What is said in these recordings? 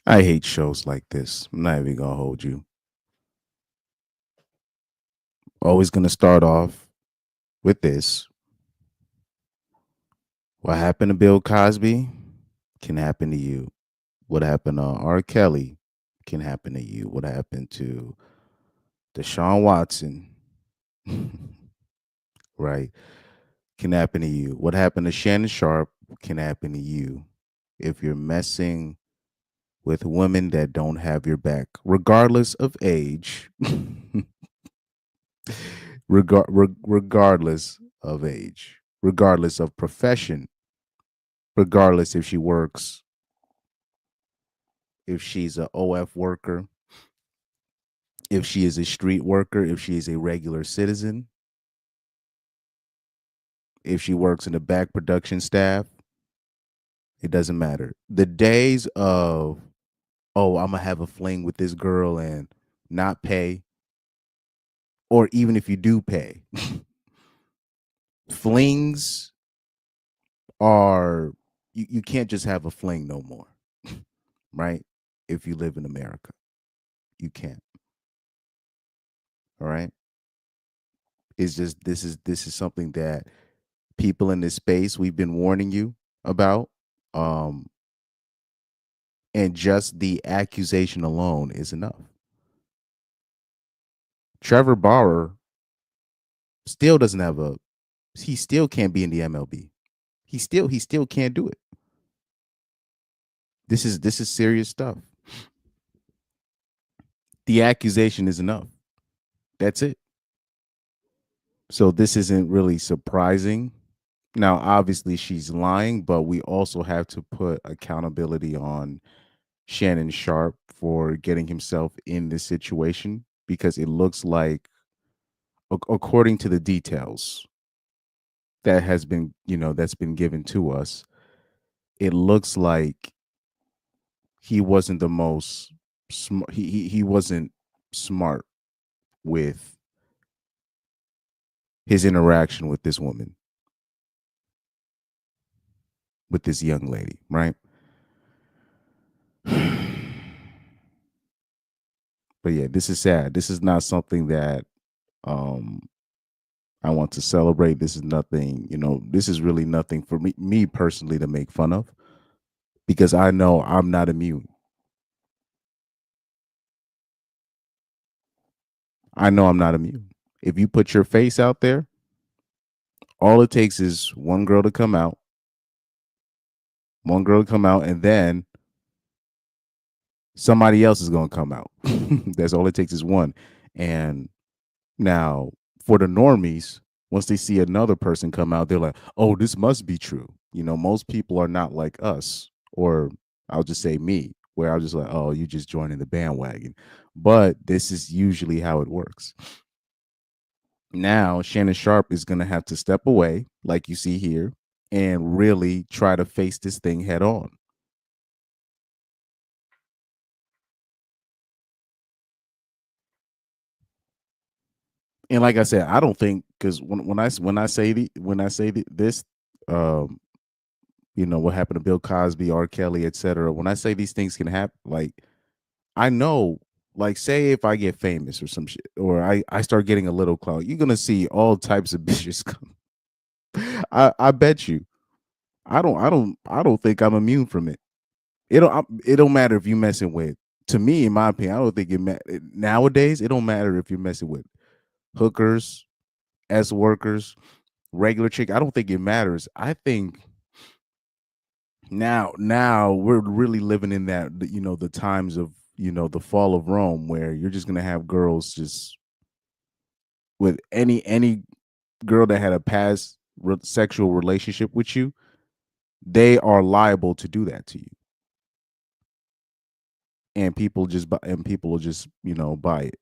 I hate shows like this. I'm not even gonna hold you. Always gonna start off with this. What happened to Bill Cosby can happen to you. What happened to R. Kelly can happen to you. What happened to Deshaun Watson, right, can happen to you. What happened to Shannon Sharpe can happen to you if you're messing with women that don't have your back, regardless of age. Regardless of age, regardless of profession, regardless if she works, if she's a OF worker, if she is a street worker, if she is a regular citizen, if she works in the back production staff, it doesn't matter. The days of, oh, I'm gonna have a fling with this girl and not pay, or even if you do pay, flings are you can't just have a fling no more, right? If you live in America, you can't. All right. It's just this is something that people in this space we've been warning you about. Um, and just the accusation alone is enough. Trevor Bauer still doesn't have a he still can't be in the MLB. He still can't do it. This is serious stuff. The accusation is enough. That's it. So this isn't really surprising. Now, obviously, she's lying, but we also have to put accountability on Shannon Sharpe for getting himself in this situation because it looks like, according to the details that has been, that's been given to us, it looks like he wasn't the most smart. He wasn't smart with his interaction with this woman, with this young lady, right? But yeah, this is sad. This is not something that um I want to celebrate. This is nothing, this is really nothing for me personally to make fun of because I know I'm not immune. I know I'm not immune. If you put your face out there, all it takes is one girl to come out, and then somebody else is going to come out. That's all it takes is one. And now, for the normies, once they see another person come out, they're like, oh, this must be true. Most people are not like us, or I'll just say me, where I'm just like, oh, you just joining the bandwagon. But this is usually how it works. Now, Shannon Sharpe is going to have to step away, like you see here, and really try to face this thing head on. And like I said, I don't think because when I say this, um, what happened to Bill Cosby, R. Kelly, etc. When I say these things can happen, like I know, like say if I get famous or some shit, or I start getting a little clout, you're gonna see all types of bitches come. I bet you. I don't think I'm immune from it. It don't matter if you messing with. To me, in my opinion, I don't think nowadays. It don't matter if you're messing with hookers, S workers, regular chick. I don't think it matters. I think now we're really living in that, the times of, the fall of Rome, where you're just gonna have girls just with any girl that had a past sexual relationship with you, they are liable to do that to you, and people will just buy it.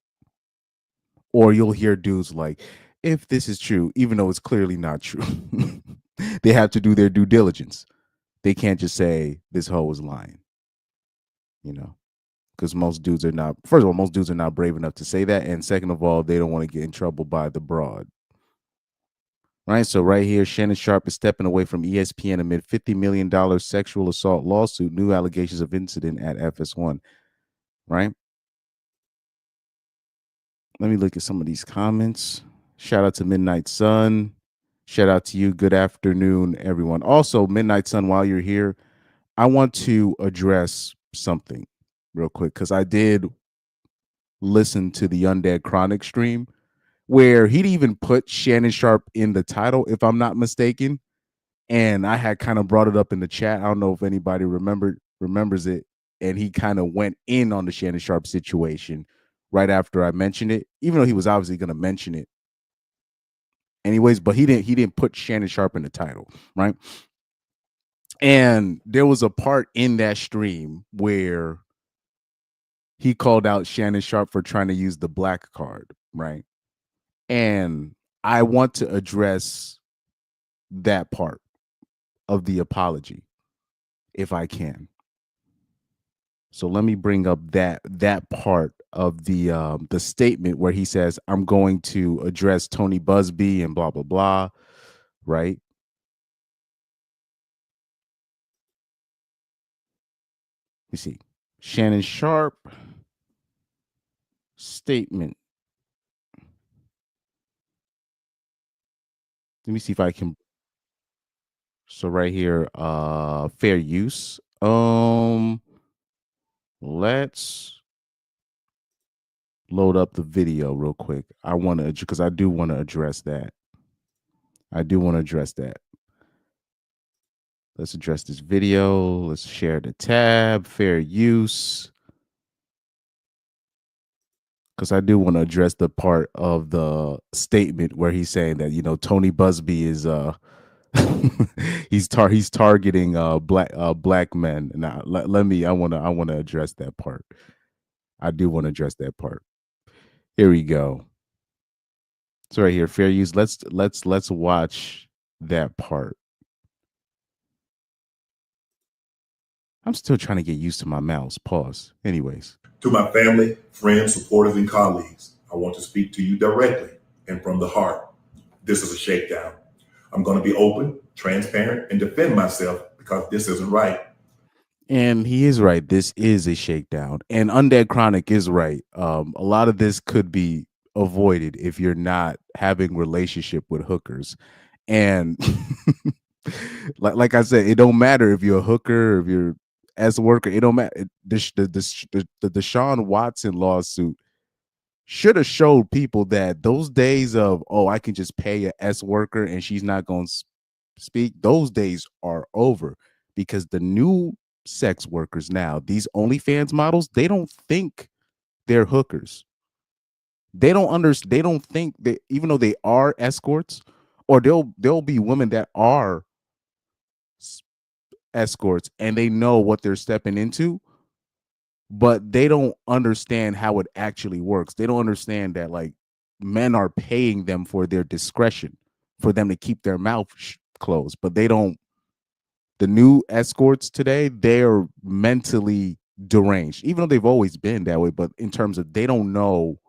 Or you'll hear dudes like, if this is true, even though it's clearly not true, they have to do their due diligence. They can't just say this hoe is lying, you know, because most dudes are not. First of all, most dudes are not brave enough to say that, and second of all, they don't want to get in trouble by the broad. Right. So right here, Shannon Sharpe is stepping away from ESPN amid $50 million sexual assault lawsuit, new allegations of incident at FS1. Right. Let me look at some of these comments. Shout out to Midnight Sun. Shout out to you. Good afternoon, everyone. Also, Midnight Sun, while you're here, I want to address something real quick because I did listen to the Undead Chronic stream where he'd even put Shannon Sharpe in the title, if I'm not mistaken. And I had kind of brought it up in the chat. I don't know if anybody remembers it. And he kind of went in on the Shannon Sharpe situation right after I mentioned it, even though he was obviously going to mention it anyways. But he didn't put Shannon Sharpe in the title, right? And there was a part in that stream where he called out Shannon Sharpe for trying to use the black card, right? And I want to address that part of the apology if I can. So let me bring up that part of the statement where he says, "I'm going to address Tony Busby and blah blah blah," right? You see, Shannon Sharpe statement. Let me see if I can. So right here, fair use. Let's load up the video real quick. I want to, because I do want to address that. I do want to address that. Let's address this video. Let's share the tab, fair use. Because I do want to address the part of the statement where he's saying that, Tony Busby is he's targeting black men. Now let me I want to address that part. I do want to address that part. Here we go. It's right here, fair use. Let's watch that part. I'm still trying to get used to my mouse. Pause. Anyways. To my family, friends, supporters, and colleagues, I want to speak to you directly and from the heart. This is a shakedown. I'm going to be open, transparent, and defend myself because this isn't right. And he is right. This is a shakedown. And Undead Chronic is right. A lot of this could be avoided if you're not having relationship with hookers. And like I said, it don't matter if you're a hooker, if you're as a worker, it don't matter. The Deshaun Watson lawsuit should have showed people that those days of, oh, I can just pay a S worker and she's not going to speak, those days are over, because the new sex workers now, these OnlyFans models, they don't think they're hookers. They don't understand. They don't think that, even though they are escorts, or there'll be women that are escorts and they know what they're stepping into, but they don't understand how it actually works. They don't understand that, like, men are paying them for their discretion, for them to keep their mouth closed, but they don't. The new escorts today, they're mentally deranged, even though they've always been that way. But in terms of, they don't know,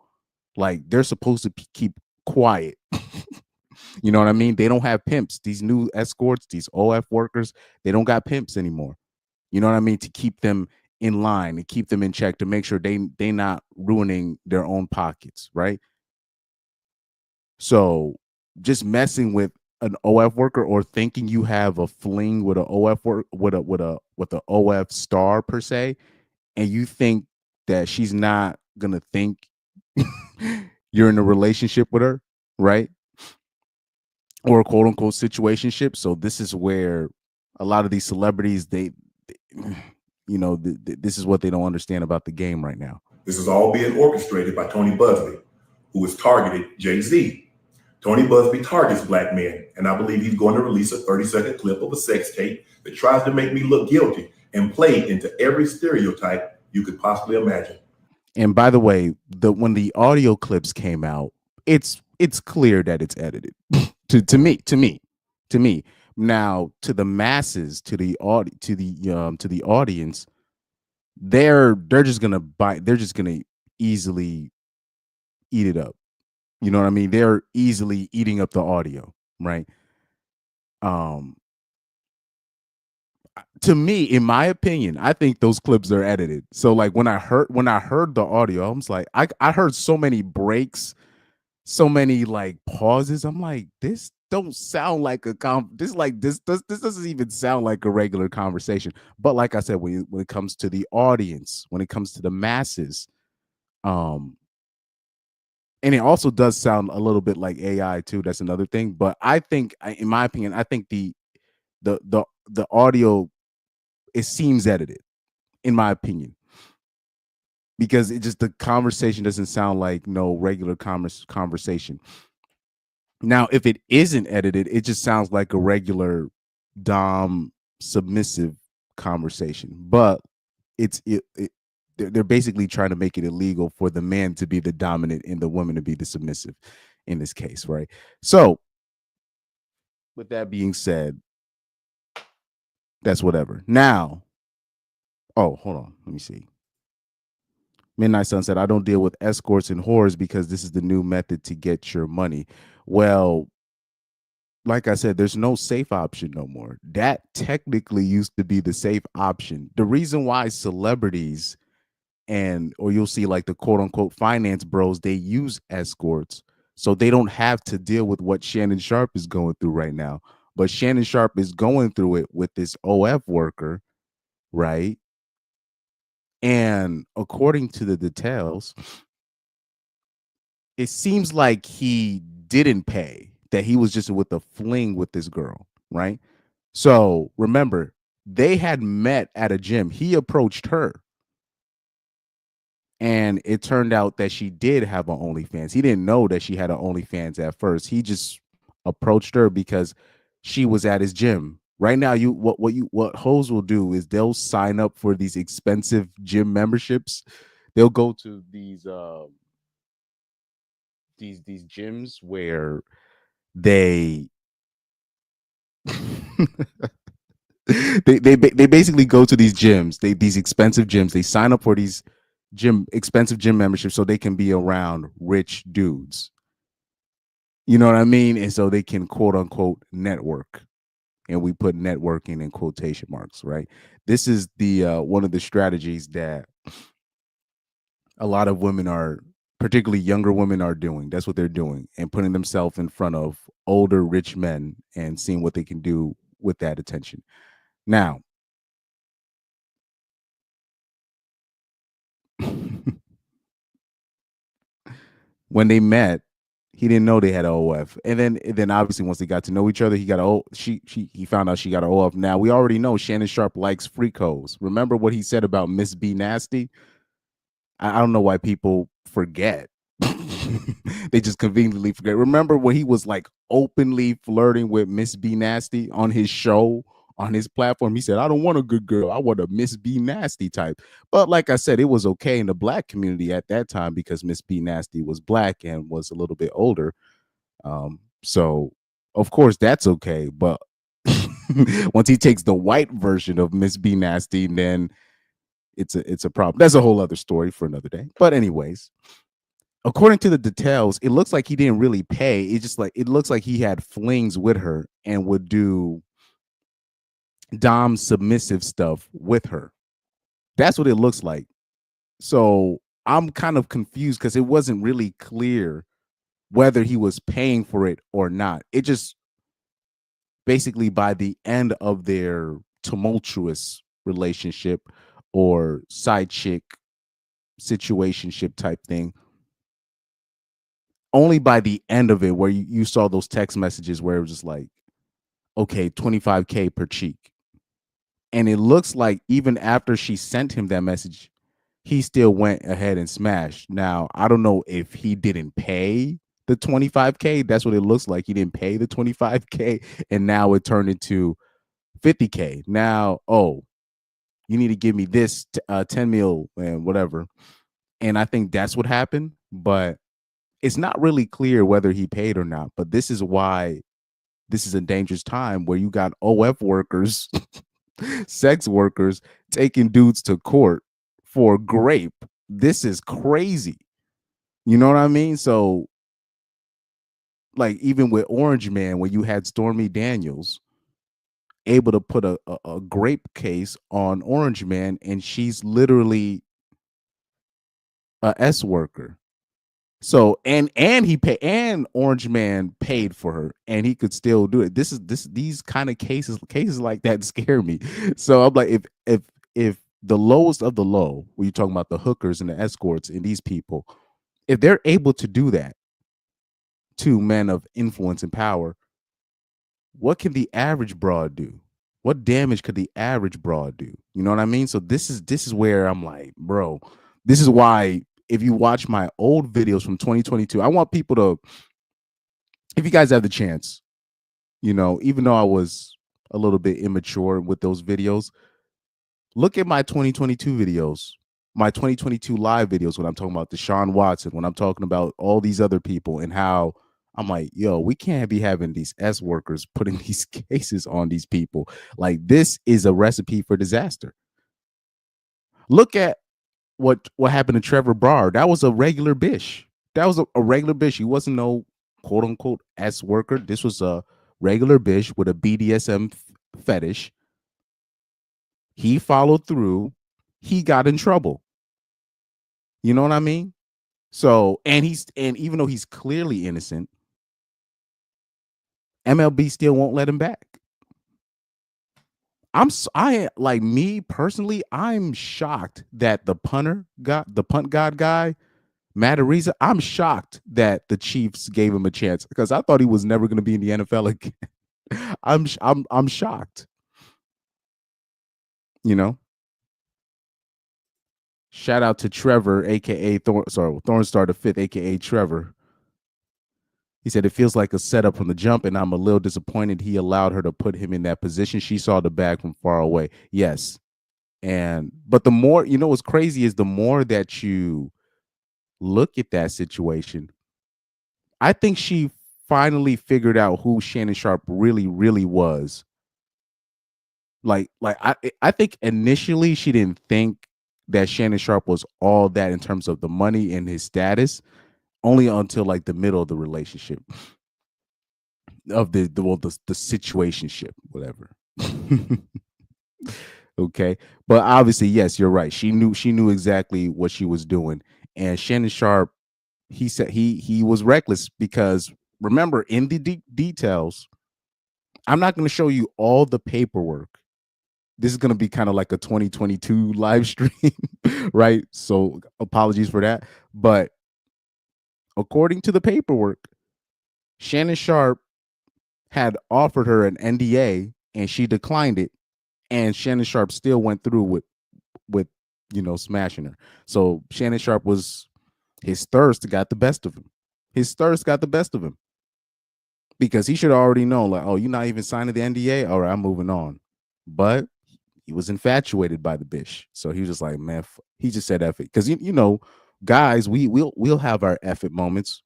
like, they're supposed to keep quiet. You know what I mean? They don't have pimps. These new escorts, these OF workers, they don't got pimps anymore. You know what I mean? To keep them in line, to keep them in check, to make sure they not ruining their own pockets, right? So just messing with an OF worker, or thinking you have a fling with an OF work, with a OF star per se, and you think that she's not gonna think you're in a relationship with her, right? Or a quote unquote situationship. So this is where a lot of these celebrities, they this is what they don't understand about the game right now. This is all being orchestrated by Tony Busby, who has targeted Jay-Z. Tony Busby targets black men, and I believe he's going to release a 30-second clip of a sex tape that tries to make me look guilty and play into every stereotype you could possibly imagine. And by the way, when the audio clips came out, it's clear that it's edited. to me. Now, to the masses, to the audience, they're just gonna buy. They're just gonna easily eat it up. You know what I mean? They're easily eating up the audio. right? Um, to me, in my opinion, I think those clips are edited. So like when I heard the audio, I was like, I heard so many breaks, so many like pauses. I'm like, this don't sound like a this doesn't even sound like a regular conversation. But like I said, when it comes to the audience, when it comes to the masses, um, and it also does sound a little bit like AI too. That's another thing. But I think, in my opinion, I think the audio, it seems edited, in my opinion, because it just, the conversation doesn't sound like no regular conversation. Now, if it isn't edited, it just sounds like a regular dom submissive conversation. But they're basically trying to make it illegal for the man to be the dominant and the woman to be the submissive in this case, right? So, with that being said, that's whatever. Now, oh, hold on, let me see. Midnight Sun said, I don't deal with escorts and whores because this is the new method to get your money. Well, like I said, there's no safe option no more. That technically used to be the safe option. The reason why celebrities, or you'll see like the quote unquote finance bros, they use escorts so they don't have to deal with what Shannon Sharpe is going through right now. But Shannon Sharpe is going through it with this OF worker, right? And according to the details, it seems like he didn't pay, that he was just with a fling with this girl, right? So remember, they had met at a gym. He approached her, and it turned out that she did have an OnlyFans. He didn't know that she had an OnlyFans at first. He just approached her because she was at his gym. Right now, what hoes will do is they'll sign up for these expensive gym memberships. They'll go to these gyms where they they basically go to these gyms, these expensive gyms. They sign up for these expensive gym memberships so they can be around rich dudes. You know what I mean? And so they can quote unquote network. And we put networking in quotation marks, right? This is the one of the strategies that a lot of women are, particularly younger women, are doing. That's what they're doing, and putting themselves in front of older rich men and seeing what they can do with that attention. Now, when they met, he didn't know they had a OF, and then obviously once they got to know each other, he got a he found out she got a OF. Now we already know Shannon Sharpe likes freak hoes. Remember what he said about Miss B Nasty? I don't know why people forget. They just conveniently forget. Remember when he was like openly flirting with Miss B Nasty on his show, on his platform? He said, I don't want a good girl. I want a Miss B Nasty type. But like I said, it was okay in the black community at that time because Miss B Nasty was black and was a little bit older. So of course that's okay. But once he takes the white version of Miss B Nasty, then it's a problem. That's a whole other story for another day. But anyways, according to the details, it looks like he didn't really pay. It just like it looks like he had flings with her and would do dom submissive stuff with her. That's what it looks like. So I'm kind of confused because it wasn't really clear whether he was paying for it or not. It just basically, by the end of their tumultuous relationship or side chick situationship type thing, only by the end of it where you saw those text messages where it was just like, okay, 25K per cheek. And it looks like even after she sent him that message, he still went ahead and smashed. Now, I don't know if he didn't pay the 25K. That's what it looks like. He didn't pay the 25K, and now it turned into 50K. Now, oh, you need to give me this 10 mil and whatever. And I think that's what happened. But it's not really clear whether he paid or not. But this is why this is a dangerous time where you got OF workers, sex workers taking dudes to court for grape. This is crazy. You know what I mean? So like even with Orange Man, when you had Stormy Daniels able to put a grape case on Orange Man, and she's literally a S worker. So and he paid, and Orange Man paid for her, and he could still do it. These kind of cases like that scare me. So I'm like, if the lowest of the low, when you're talking about the hookers and the escorts and these people, if they're able to do that to men of influence and power, what can the average broad do? What damage could the average broad do? You know what I mean? So this is where I'm like, bro, this is why if you watch my old videos from 2022, I want people to, if you guys have the chance, even though I was a little bit immature with those videos, look at my 2022 videos, my 2022 live videos when I'm talking about Deshaun Watson, when I'm talking about all these other people and how I'm like, yo, we can't be having these S workers putting these cases on these people. Like, this is a recipe for disaster. Look at what happened to Trevor Bauer. That was a regular bish. That was a regular bish. He wasn't no quote unquote S worker. This was a regular bish with a BDSM fetish. He followed through. He got in trouble. You know what I mean? So, and even though he's clearly innocent, MLB still won't let him back. I like, me personally, I'm shocked that the punt god guy, Matt Ariza, I'm shocked that the Chiefs gave him a chance because I thought he was never going to be in the NFL again. I'm shocked. You know. Shout out to Trevor, aka Thornstar the Fifth, aka Trevor. He said it feels like a setup from the jump, and I'm a little disappointed he allowed her to put him in that position. She saw the bag from far away. Yes. But the more, what's crazy is the more that you look at that situation, I think she finally figured out who Shannon Sharpe really, really was. I think initially she didn't think that Shannon Sharpe was all that in terms of the money and his status, only until like the middle of the relationship of the situationship, whatever. Okay, but obviously, yes, you're right. She knew exactly what she was doing, and Shannon Sharpe, he said he was reckless because, remember, in the details, I'm not going to show you all the paperwork. This is going to be kind of like a 2022 live stream, right? So apologies for that, but according to the paperwork, Shannon Sharpe had offered her an NDA and she declined it, and Shannon Sharpe still went through with smashing her. So Shannon Sharpe was, his thirst got the best of him. His thirst got the best of him because he should already know, like, oh, you're not even signing the NDA. All right, I'm moving on. But he was infatuated by the bish, so he was just like, man, he just said F it because guys, we'll have our F it moments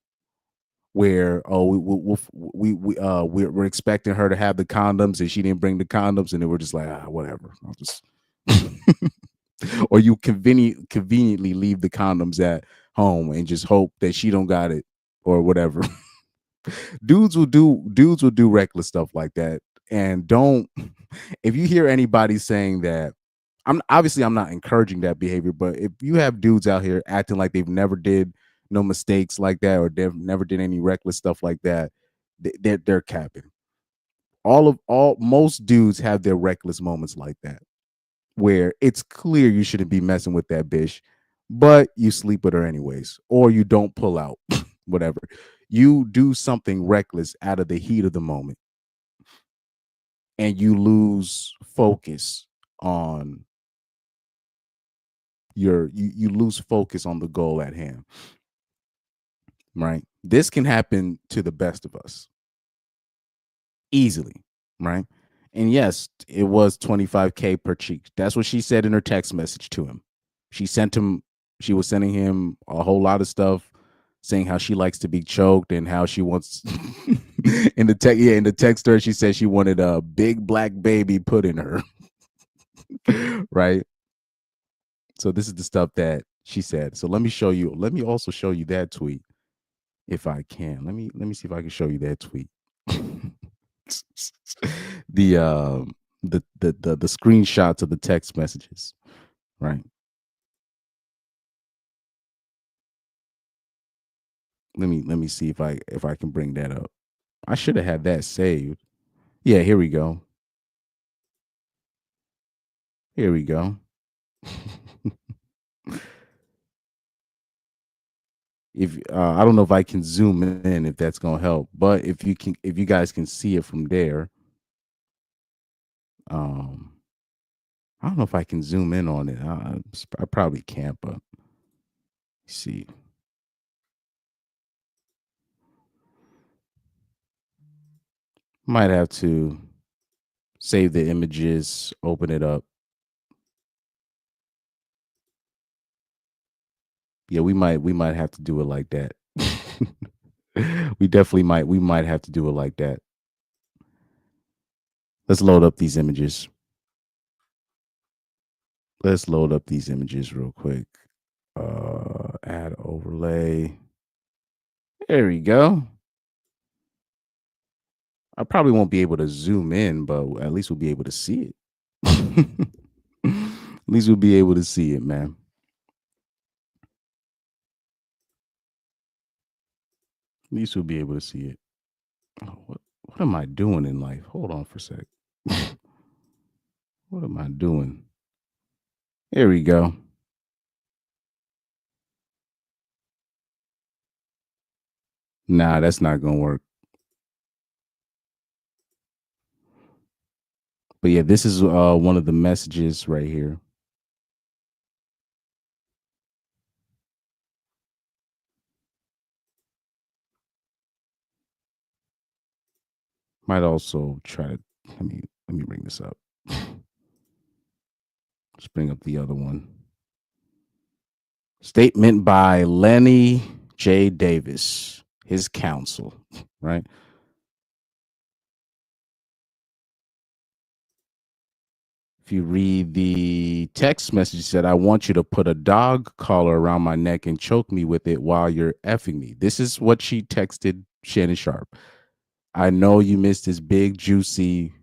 where, oh, we're expecting her to have the condoms and she didn't bring the condoms, and then we're just like, whatever, I'll just or you conveniently leave the condoms at home and just hope that she don't got it or whatever. Dudes will do reckless stuff like that. And don't, if you hear anybody saying that, I'm not encouraging that behavior, but if you have dudes out here acting like they've never did no mistakes like that, or they've never did any reckless stuff like that, they're capping. Most dudes have their reckless moments like that, where it's clear you shouldn't be messing with that bitch, but you sleep with her anyways, or you don't pull out, whatever. You do something reckless out of the heat of the moment, and you lose focus on you lose focus on the goal at hand. Right? This can happen to the best of us easily, right? And yes, it was 25K per cheek. That's what she said in her text message to him. She was sending him a whole lot of stuff saying how she likes to be choked and how she wants in the text her, she said she wanted a big black baby put in her. Right? So this is the stuff that she said. So let me also show you that tweet. if I can. Let me see if I can show you that tweet. the the screenshots of the text messages, right? Let me see if I can bring that up. I should have had that saved. Yeah, here we go. Here we go. If I don't know if I can zoom in if that's gonna help, but if you guys can see it from there, um, I don't know if I can zoom in on it. I probably can't, but see, might have to save the images, open it up. Yeah, we might have to do it like that. We might have to do it like that. Let's load up these images. Let's load up these images real quick. Add overlay. There we go. I probably won't be able to zoom in, but at least we'll be able to see it. At least we'll be able to see it, man. At least we'll be able to see it. Oh, what am I doing in life? Hold on for a sec. What am I doing? Here we go. Nah, that's not gonna work. But yeah, this is one of the messages right here. Might also try to let me bring this up. Let's bring up the other one. Statement by Lenny J. Davis, his counsel, right? If you read the text message, he said, I want you to put a dog collar around my neck and choke me with it while you're effing me. This is what she texted Shannon Sharpe. I know you missed this big, juicy,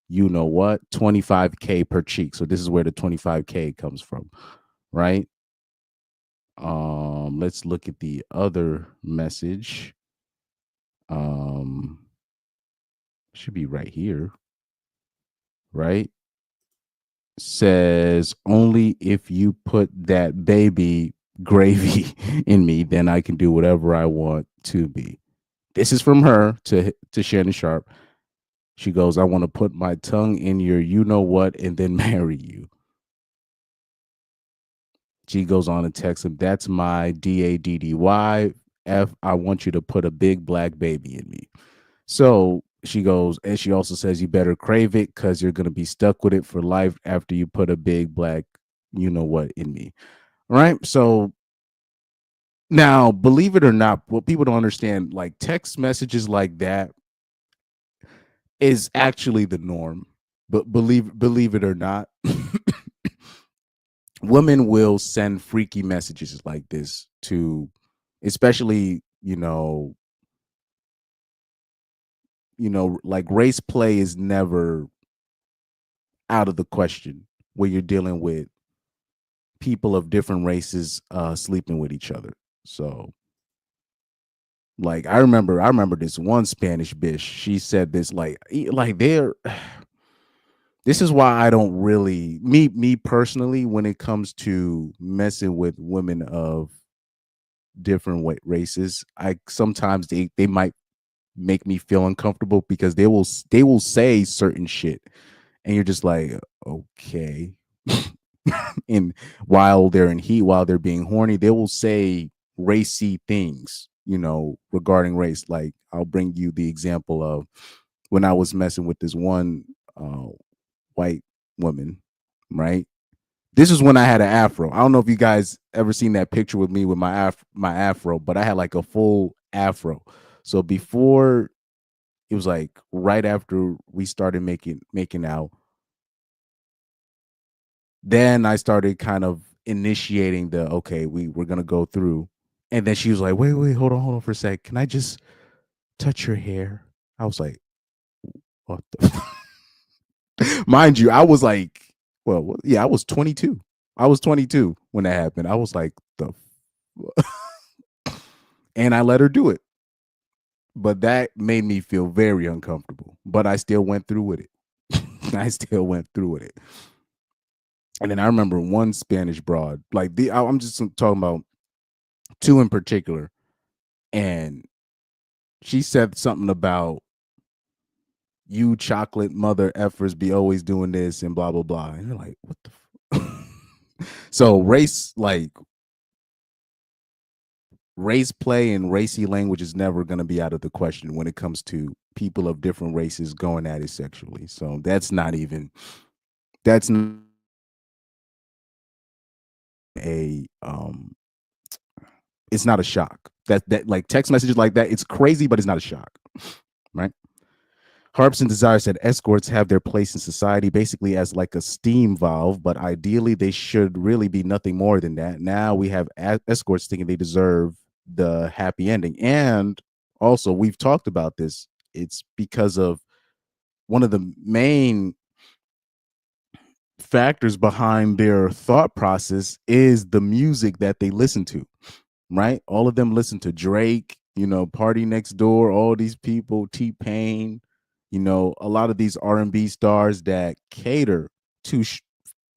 you know what, 25K per cheek. So this is where the 25K comes from, right? Let's look at the other message. Um, should be right here, right? Says only if you put that baby gravy in me, then I can do whatever I want to be. This is from her to Shannon Sharpe. She goes, I want to put my tongue in your you know what and then marry you. She goes on and texts him, that's my DADDY. I want you to put a big black baby in me. So she goes, and she also says, you better crave it because you're going to be stuck with it for life after you put a big black, you know what, in me. Right. So now, believe it or not, what people don't understand, like text messages like that is actually the norm. But believe it or not, women will send freaky messages like this to, especially, like race play is never out of the question where you're dealing with people of different races sleeping with each other. So like I remember this one Spanish bitch. She said this like they're this is why I don't really me personally when it comes to messing with women of different races. I sometimes they might make me feel uncomfortable because they will say certain shit and you're just like okay. And while they're being horny, they will say racy things, regarding race. Like I'll bring you the example of when I was messing with this one white woman, right? This is when I had an afro. I don't know if you guys ever seen that picture with me with my afro, but I had like a full afro. So before it was like right after we started making out, then I started kind of initiating the okay, we're gonna go through. And then she was like, wait, hold on for a sec. Can I just touch your hair? I was like, what the mind you, I was like, well, yeah, I was 22. I was 22 when that happened. I was like, the and I let her do it. But that made me feel very uncomfortable. But I still went through with it. I still went through with it. And then I remember one Spanish broad, like I'm just talking about two in particular, and she said something about you chocolate mother effers be always doing this and blah blah blah. And you're like, what the so race play and racy language is never going to be out of the question when it comes to people of different races going at it sexually. So that's not a it's not a shock. That like text messages like that, it's crazy, but it's not a shock, right? Harpson desires that escorts have their place in society basically as like a steam valve, but ideally they should really be nothing more than that. Now we have escorts thinking they deserve the happy ending. And also, we've talked about this. It's because of one of the main factors behind their thought process is the music that they listen to, right? All of them listen to Drake, Party Next Door, all these people, T-Pain, a lot of these R&B stars that cater to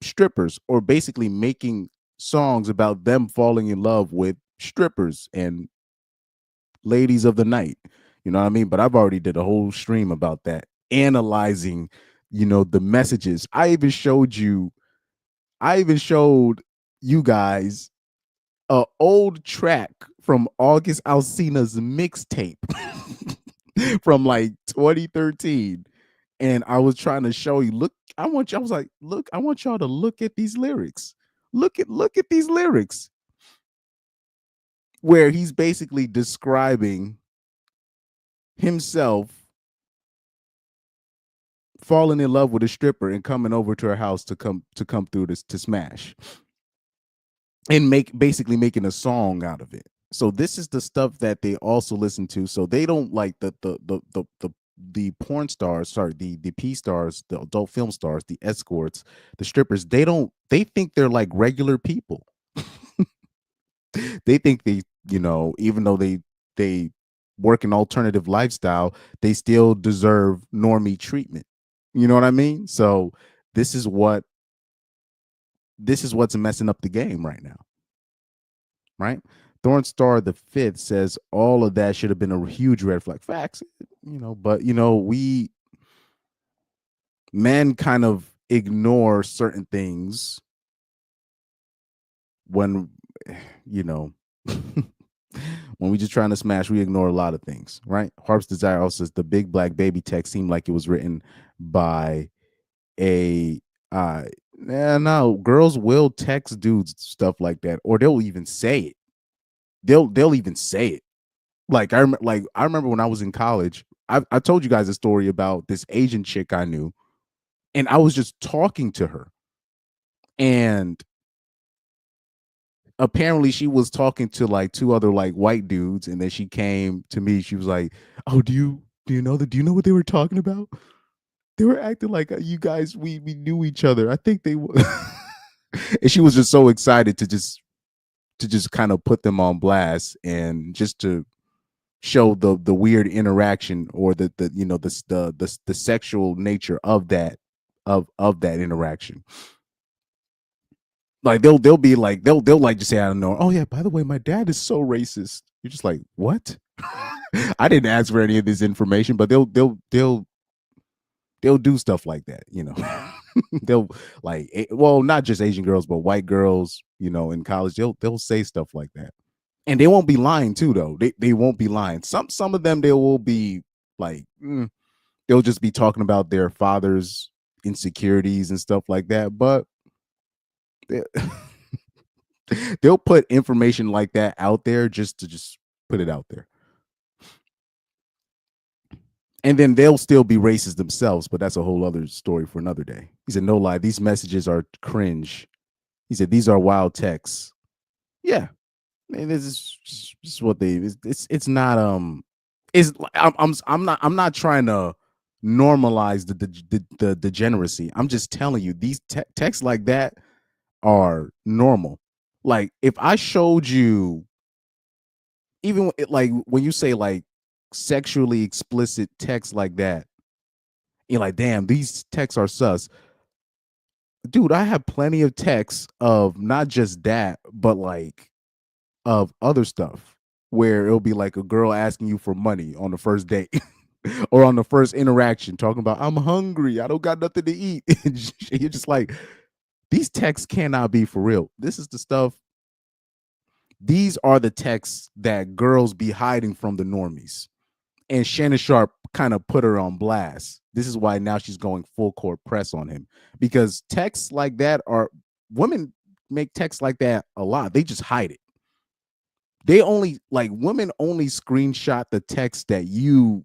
strippers, or basically making songs about them falling in love with strippers and ladies of the night. You know what I mean? But I've already did a whole stream about that, analyzing, the messages. I even showed you guys a old track from August Alsina's mixtape from like 2013. And I was trying to show you, I was like, look, I want y'all to look at these lyrics. Look at these lyrics where he's basically describing himself falling in love with a stripper and coming over to her house to come through this to smash, and basically making a song out of it. So this is the stuff that they also listen to. So they don't like the porn stars, sorry, the P stars, the adult film stars, the escorts, the strippers. They think they're like regular people. They think even though they work an alternative lifestyle, they still deserve normie treatment. You know what I mean? So this is what this is what's messing up the game right now, right? Thorn Star the Fifth says all of that should have been a huge red flag. Facts, but we men kind of ignore certain things when you know when we just trying to smash, we ignore a lot of things, right? Harp's Desire also says the big black baby text seemed like it was written by a no, girls will text dudes stuff like that, or they'll even say it. They'll even say it. I remember when I was in college, I told you guys a story about this Asian chick I knew, and I was just talking to her, and apparently she was talking to like two other like white dudes, and then she came to me. She was like, "Oh, do you know what they were talking about? They were acting like you guys we knew each other. I think they were." And she was just so excited to just kind of put them on blast and just to show the weird interaction, or the sexual nature of that interaction. Like they'll be like they'll like just say, I don't know, oh yeah, by the way, my dad is so racist. You're just like, what? I didn't ask for any of this information, but they'll do stuff like that, they'll like, well, not just Asian girls, but white girls, in college, they'll say stuff like that. And they won't be lying too, though. They won't be lying. Some of them, they will be like, they'll just be talking about their father's insecurities and stuff like that. But they, they'll put information like that out there just to just put it out there. And then they'll still be racist themselves, but that's a whole other story for another day. He said, no lie, these messages are cringe. He said, these are wild texts. Yeah. And this is just what they. It's not. It's I'm not trying to normalize the degeneracy. I'm just telling you these texts like that are normal. Like if I showed you, even like when you say like sexually explicit text like that, you're like, damn, these texts are sus. Dude, I have plenty of texts of not just that, but like of other stuff where it'll be like a girl asking you for money on the first date or on the first interaction, talking about, I'm hungry, I don't got nothing to eat. And you're just like, these texts cannot be for real. This is the stuff. These are the texts that girls be hiding from the normies. And Shannon Sharpe kind of put her on blast. This is why now she's going full court press on him, because texts like that are, women make texts like that a lot. They just hide it. They only, like, women only screenshot the text that you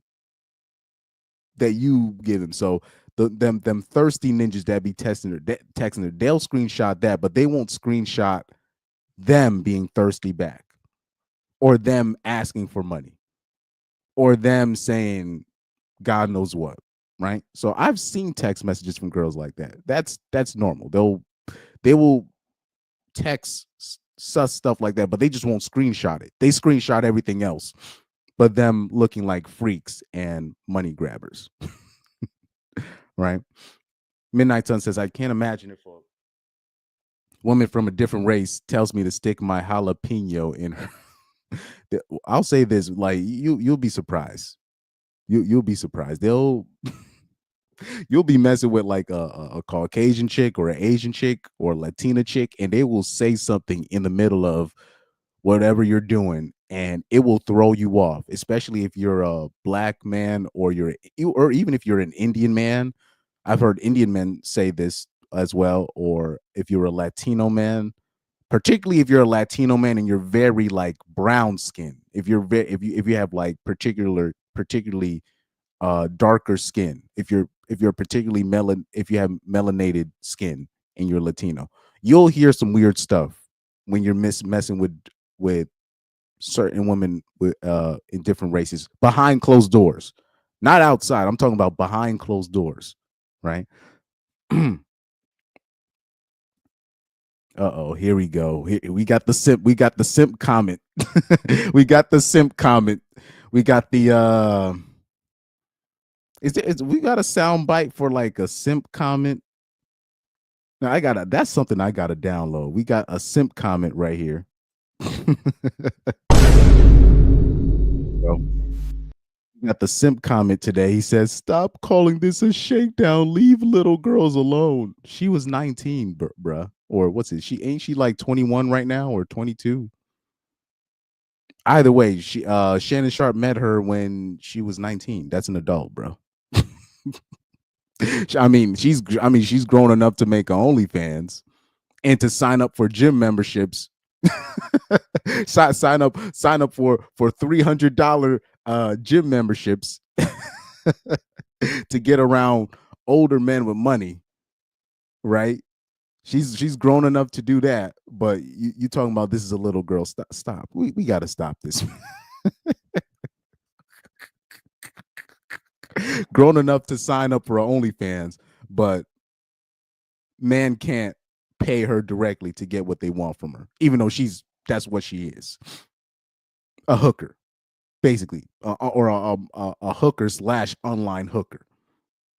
give them. So them thirsty ninjas that be texting her, they'll screenshot that, but they won't screenshot them being thirsty back, or them asking for money, or them saying God knows what, right? So I've seen text messages from girls like that. That's normal. They will text sus stuff like that, but they just won't screenshot it. They screenshot everything else, but them looking like freaks and money grabbers, right? Midnight Sun says, I can't imagine if a woman from a different race tells me to stick my jalapeno in her. I'll say this, like, you'll be surprised. You'll be surprised. You'll be messing with like a Caucasian chick or an Asian chick or Latina chick, and they will say something in the middle of whatever you're doing, and it will throw you off, especially if you're a black man, or even if you're an Indian man. I've heard Indian men say this as well, or if you're a Latino man, particularly if you're a Latino man and you're very like brown skin, if you have like particularly darker skin, if you're particularly if you have melanated skin and you're Latino, you'll hear some weird stuff when you're messing with certain women with in different races behind closed doors, not outside. I'm talking about behind closed doors, right? Uh-oh, here we go. We got the simp. We got the simp comment. We got the simp comment. We got the we got a sound bite for like a simp comment. Now that's something I gotta download. We got a simp comment right here. So, we got the simp comment today. He says, "Stop calling this a shakedown. Leave little girls alone." She was 19, bruh. Or what's it? She like 21 right now, or 22? Either way, Shannon Sharpe met her when she was 19. That's an adult, bro. she's grown enough to make OnlyFans and to sign up for gym memberships. sign up for $300 gym memberships to get around older men with money, right? She's grown enough to do that, but you talking about this is a little girl. Stop. We got to stop this. Grown enough to sign up for OnlyFans, but man can't pay her directly to get what they want from her, even though that's what she is, a hooker, basically, or a hooker / online hooker.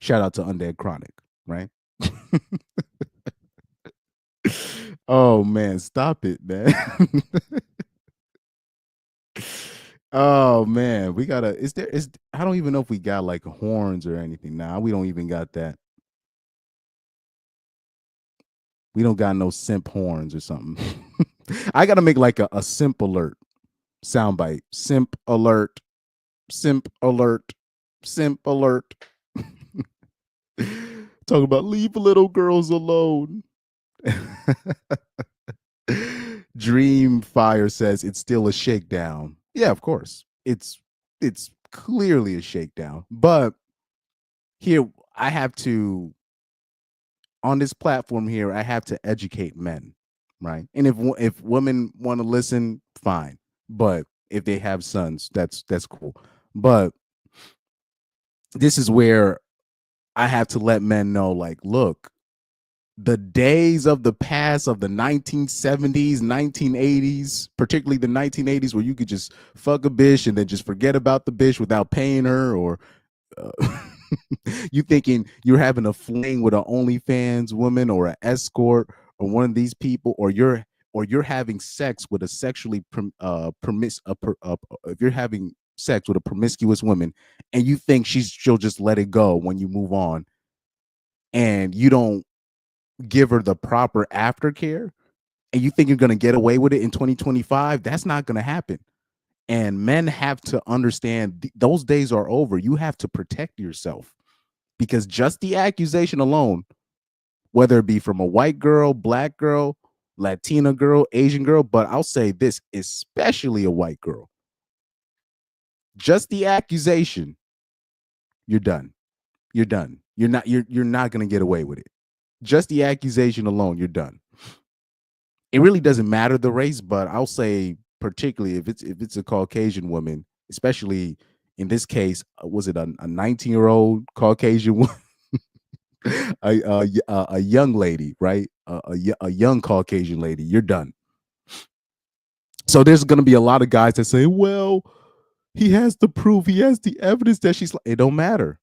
Shout out to Undead Chronic, right? Oh man, stop it, man. Oh man, we gotta. Is I don't even know if we got like horns or anything. Nah, we don't even got that. We don't got no simp horns or something. I gotta make like a simp alert soundbite. Simp alert. Simp alert. Simp alert. Talk about leave little girls alone. Dream Fire says it's still a shakedown. Yeah, of course. It's clearly a shakedown. But here I have to, on this platform here, I have to educate men, right? And if women want to listen, fine. But if they have sons, that's cool. But this is where I have to let men know, like, look, the days of the past of the 1970s, 1980s, particularly the 1980s, where you could just fuck a bitch and then just forget about the bitch without paying her, or uh, you thinking you're having a fling with an OnlyFans woman or an escort or one of these people, or you're having sex with a sexually if you're having sex with a promiscuous woman and you think she'll just let it go when you move on, and you don't give her the proper aftercare, and you think you're going to get away with it in 2025, that's not going to happen. And men have to understand those days are over. You have to protect yourself, because just the accusation alone, whether it be from a white girl, black girl, Latina girl, Asian girl, but I'll say this, especially a white girl, just the accusation, you're done. You're done. You're not going to get away with it. Just the accusation alone, you're done. It really doesn't matter the race, but I'll say particularly if it's a Caucasian woman, especially in this case, was it a 19-year-old Caucasian woman, a young lady, right? A young Caucasian lady, you're done. So there's going to be a lot of guys that say, well, he has the proof, he has the evidence that she's. It don't matter.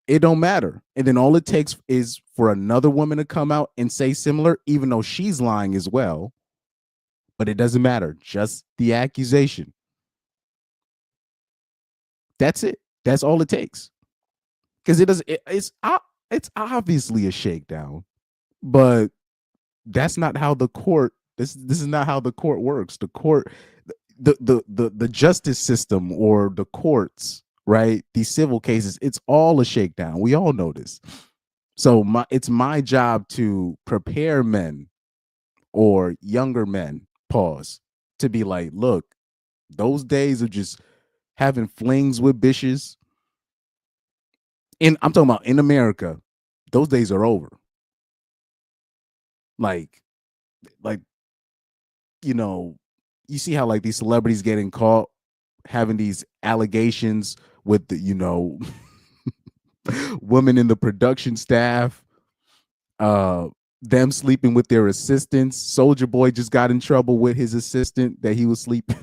It don't matter. And then all it takes is for another woman to come out and say similar, even though she's lying as well. But it doesn't matter. Just the accusation. That's it. That's all it takes. Because it does. It's obviously a shakedown, but that's not how the court. This is not how the court works. The court, the justice system or the courts, right? These civil cases, it's all a shakedown. We all know this. So it's my job to prepare men or younger men, pause, to be like, look, those days of just having flings with bitches, and I'm talking about in America, those days are over. Like, like, you know, you see how like these celebrities getting caught having these allegations with the, women in the production staff, uh, them sleeping with their assistants. Soldier Boy just got in trouble with his assistant that he was sleeping.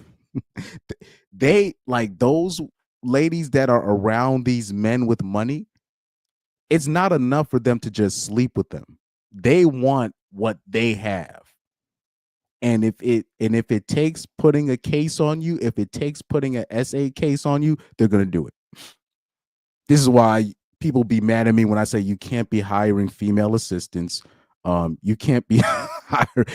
They like those ladies that are around these men with money. It's not enough for them to just sleep with them. They want what they have. And if it takes putting a case on you, if it takes putting an SA case on you, they're gonna do it. This is why people be mad at me when I say you can't be hiring female assistants. You can't be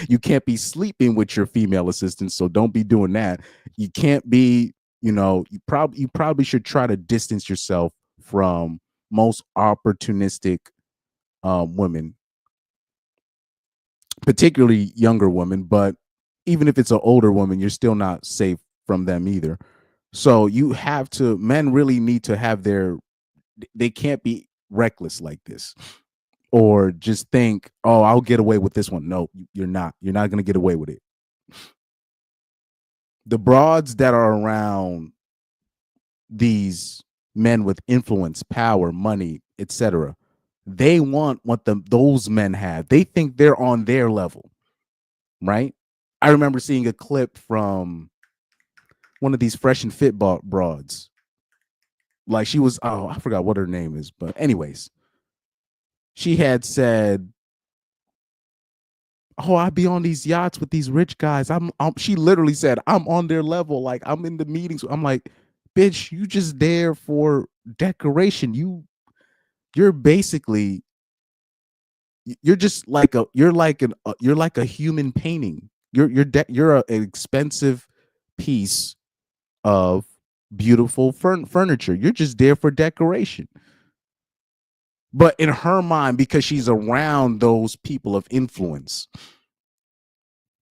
you can't be sleeping with your female assistants, so don't be doing that. You can't be, you probably should try to distance yourself from most opportunistic women, particularly younger women. But even if it's an older woman, you're still not safe from them either. So men really need to have they can't be reckless like this, or just think, oh, I'll get away with this one. No, you're not. You're not going to get away with it. The broads that are around these men with influence, power, money, etc., they want what those men have. They think they're on their level, right? I remember seeing a clip from one of these fresh and fit broads. Like she was, oh, I forgot what her name is, but anyways, she had said, "Oh, I be on these yachts with these rich guys." She literally said, "I'm on their level. Like I'm in the meetings." I'm like, "Bitch, you just there for decoration. You're basically you're just like you're like a human painting. You're an expensive piece of beautiful furniture. You're just there for decoration." But in her mind, because she's around those people of influence,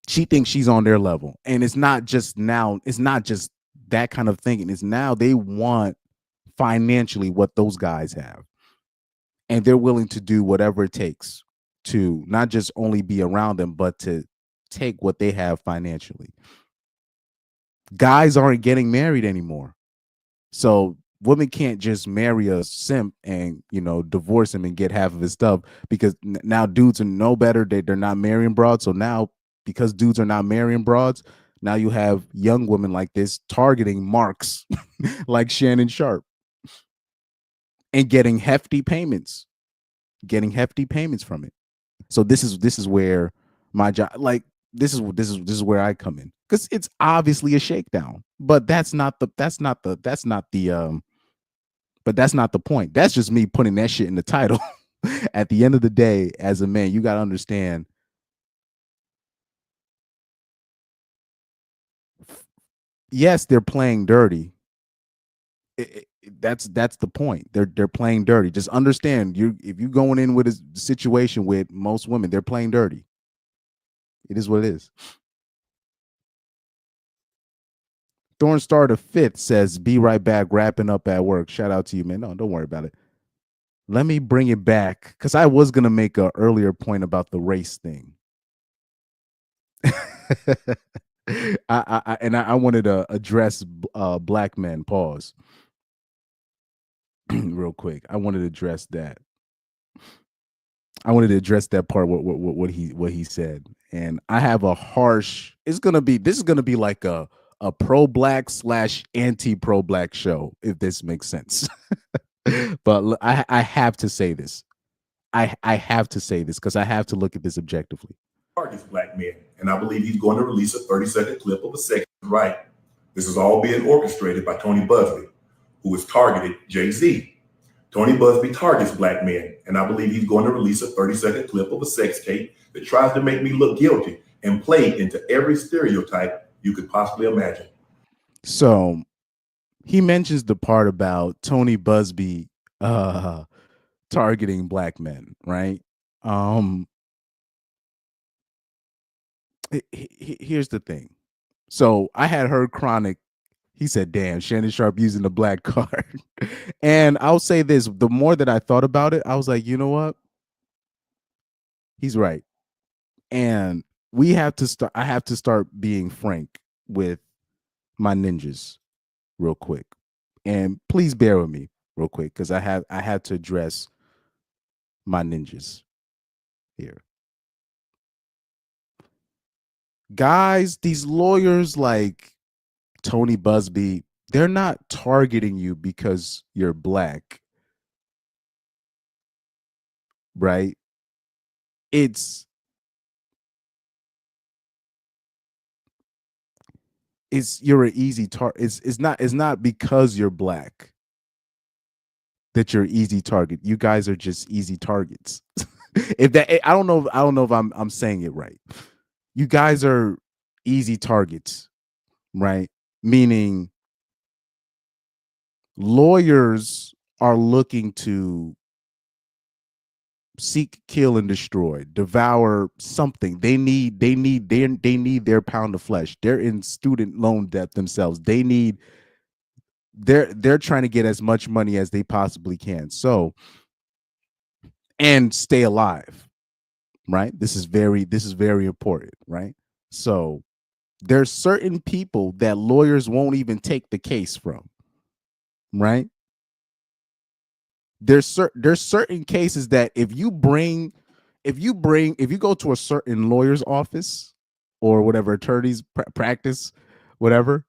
she thinks she's on their level. And it's not just that kind of thinking. It's now they want financially what those guys have. And they're willing to do whatever it takes to not just only be around them, but to take what they have financially. Guys aren't getting married anymore. So women can't just marry a simp and divorce him and get half of his stuff because now dudes are no better. They're not marrying broads. So now because dudes are not marrying broads, now you have young women like this targeting marks like Shannon Sharpe and getting hefty payments from it. So this is where my job, like this is where I come in because it's obviously a shakedown, but that's not the point. That's just me putting that shit in the title. At the end of the day, as a man, you got to understand. Yes, they're playing dirty. That's the point. They're playing dirty. Just understand, you if you're going in with a situation with most women, they're playing dirty. It is what it is. Thornstar the Fifth says, "Be right back. Wrapping up at work. Shout out to you, man. No, don't worry about it. Let me bring it back because I was gonna make a earlier point about the race thing. I wanted to address black men. Pause real quick. I wanted to address that. I wanted to address that part. What he said, and I have a harsh. This is gonna be like a pro black slash anti pro black show if this makes sense. But I have to say this. I have to say this because I have to look at this objectively. Targets black men, and I believe he's going to release a 30-second clip of a sex right. This is all being orchestrated by Tony Busby, who has targeted Jay-Z. Tony Busby targets black men, and I believe he's going to release a 30-second clip of a sex tape that tries to make me look guilty and play into every stereotype you could possibly imagine. So he mentions the part about Tony Busby targeting black men, right? Um, Here's the thing. So I had heard Chronic. He said, "Damn, Shannon Sharpe using the black card." And I'll say this: the more that I thought about it, I was like, you know what? He's right. And we have to start. I have to start being frank with my ninjas, real quick. And please bear with me, real quick, because I had to address my ninjas here. Guys, these lawyers like Tony Busby, they're not targeting you because you're black, right? It's you're an easy target. It's not because you're black that you're easy target. You guys are just easy targets. If that I don't know if I'm saying it right. You guys are easy targets, right? Meaning lawyers are looking to seek, kill, and destroy, devour something. They need their pound of flesh. They're in student loan debt themselves. They're trying to get as much money as they possibly can. So, and stay alive, right? This is very important, right? So there's certain people that lawyers won't even take the case from, right? There's certain cases that if you go to a certain lawyer's office or whatever attorney's practice, whatever,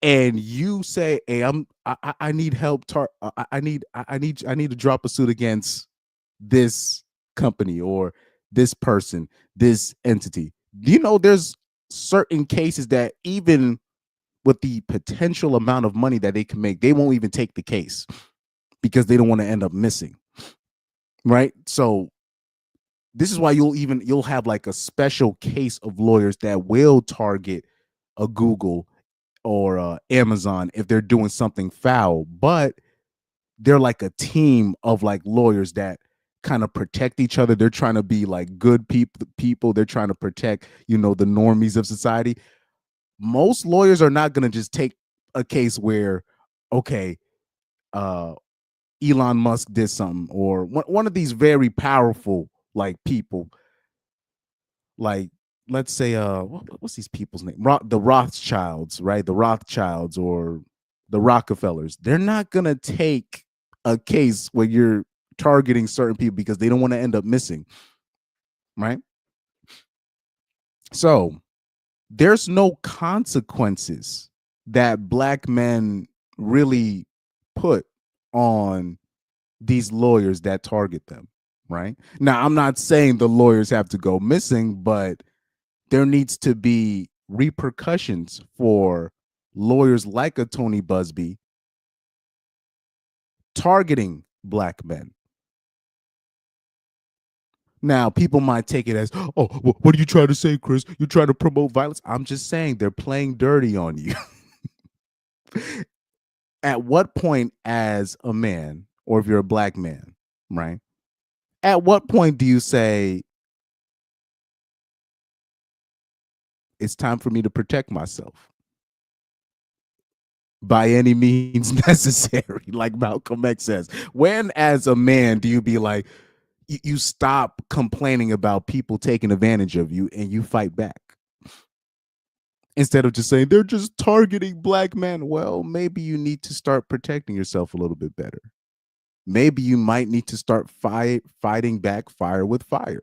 and you say, "Hey, I need help. I need to drop a suit against this company or this person, this entity." Do you know there's certain cases that even with the potential amount of money that they can make, they won't even take the case because they don't want to end up missing, right? So this is why you'll have like a special case of lawyers that will target a Google or Amazon if they're doing something foul, but they're like a team of like lawyers that kind of protect each other. They're trying to be like good people. They're trying to protect, the normies of society. Most lawyers are not going to just take a case where, okay, uh Elon Musk did something, or one of these very powerful like people, like let's say what's these people's name? The Rothschilds, right? The Rothschilds or the Rockefellers. They're not gonna take a case where you're targeting certain people because they don't want to end up missing, right? So there's no consequences that black men really put on these lawyers that target them, right? Now, I'm not saying the lawyers have to go missing, but there needs to be repercussions for lawyers like a Tony Busby targeting black men. Now, people might take it as, oh, what are you trying to say, Chris? You're trying to promote violence. I'm just saying they're playing dirty on you. At what point, as a man, or if you're a black man, right? At what point do you say, it's time for me to protect myself by any means necessary, like Malcolm X says? When, as a man, do you be like, you stop complaining about people taking advantage of you and you fight back? Instead of just saying they're just targeting black men. Well, maybe you need to start protecting yourself a little bit better. Maybe you might need to start fighting back fire with fire.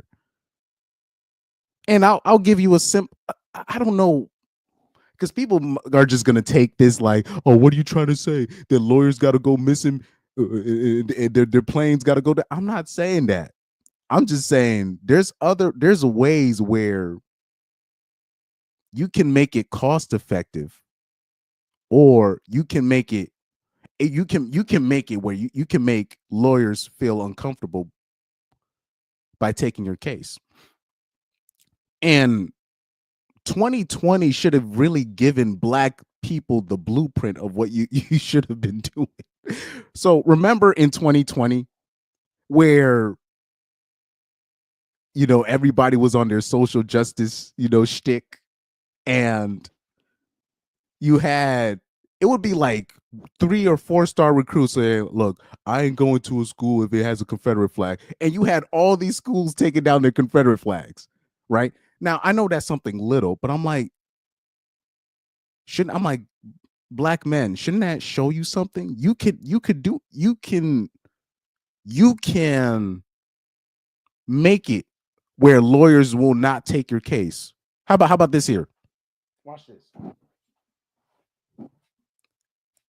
And I'll give you a simple, I don't know, because people are just going to take this like, oh, what are you trying to say? That lawyers got to go missing, their planes got to go down. I'm not saying that. I'm just saying there's ways where you can make it cost effective, or you can make it make it where you can make lawyers feel uncomfortable by taking your case. And 2020 should have really given black people the blueprint of what you should have been doing. So remember in 2020 where everybody was on their social justice, shtick, and you had, it would be like 3 or 4-star recruits saying, look, I ain't going to a school if it has a Confederate flag. And you had all these schools taking down their Confederate flags, right? Now, I know that's something little, but I'm like, black men, shouldn't that show you something? You can make it where lawyers will not take your case. How about this here? Watch this.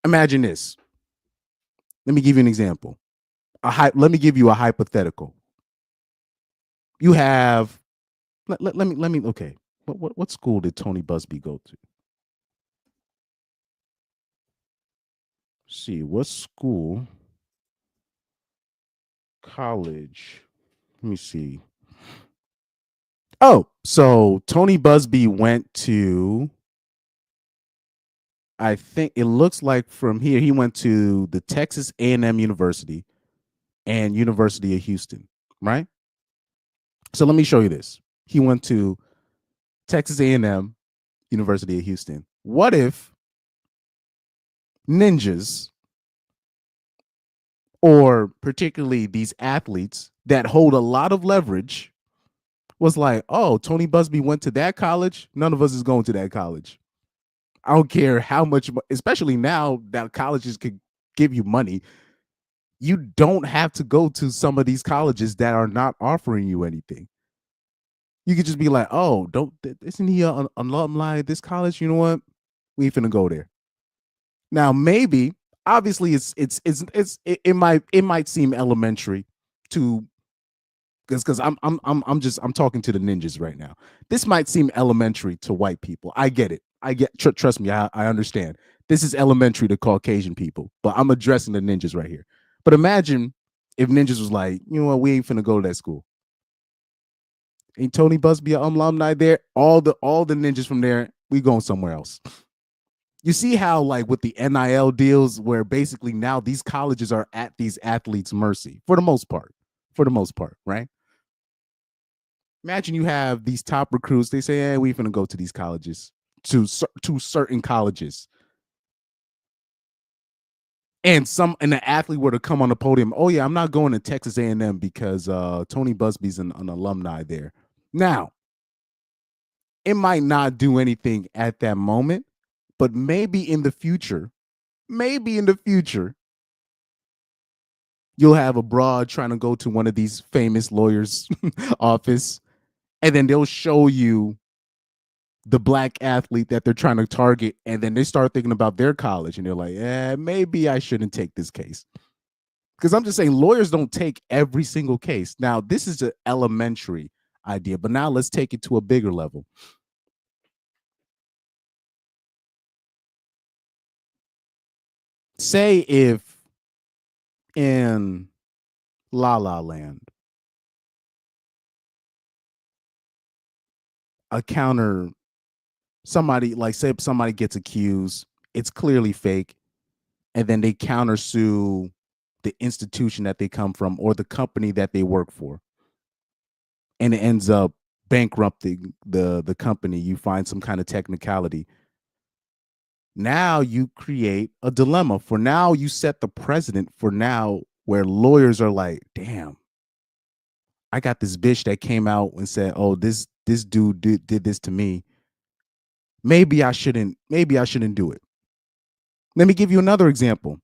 Imagine this. Let me give you an example. Let me give you a hypothetical. You have, let me, okay. What school did Tony Busby go to? Let's see, what school, college, let me see. Oh, so Tony Busby went to, I think it looks like from here, he went to the Texas A&M University and University of Houston, right? So let me show you this. He went to Texas A&M, University of Houston. What if ninjas, or particularly these athletes that hold a lot of leverage, was like, oh, Tony Busby went to that college? None of us is going to that college. I don't care how much, especially now that colleges could give you money. You don't have to go to some of these colleges that are not offering you anything. You could just be like, oh, isn't he an alumni at this college? You know what? We ain't finna go there. Now, maybe, obviously, it might seem elementary to, because I'm talking to the ninjas right now. This might seem elementary to white people. I get it. Trust me, I understand. This is elementary to Caucasian people, but I'm addressing the ninjas right here. But imagine if ninjas was like, you know what, we ain't finna go to that school. Ain't Tony Busby an alumni there? All the ninjas from there, we going somewhere else. You see how, like, with the NIL deals, where basically now these colleges are at these athletes' mercy for the most part, right? Imagine you have these top recruits. They say, "Hey, we finna go to these colleges, to certain colleges," and the athlete were to come on the podium. Oh yeah, I'm not going to Texas A&M because Tony Busby's an alumni there. Now, It might not do anything at that moment, but maybe in the future, you'll have a broad trying to go to one of these famous lawyers' office, and then they'll show you the black athlete that they're trying to target, and then they start thinking about their college, and they're like, maybe I shouldn't take this case. Because I'm just saying, lawyers don't take every single case. Now, this is an elementary idea, but now let's take it to a bigger level. Say if in La La Land, a counter, somebody, like, say if somebody gets accused, it's clearly fake, and then they countersue the institution that they come from or the company that they work for, and it ends up bankrupting the company. You find some kind of technicality. Now you create a dilemma. For now, you set the precedent for now where lawyers are like, damn, I got this bitch that came out and said, oh, this dude did this to me. Maybe I shouldn't do it. Let me give you another example.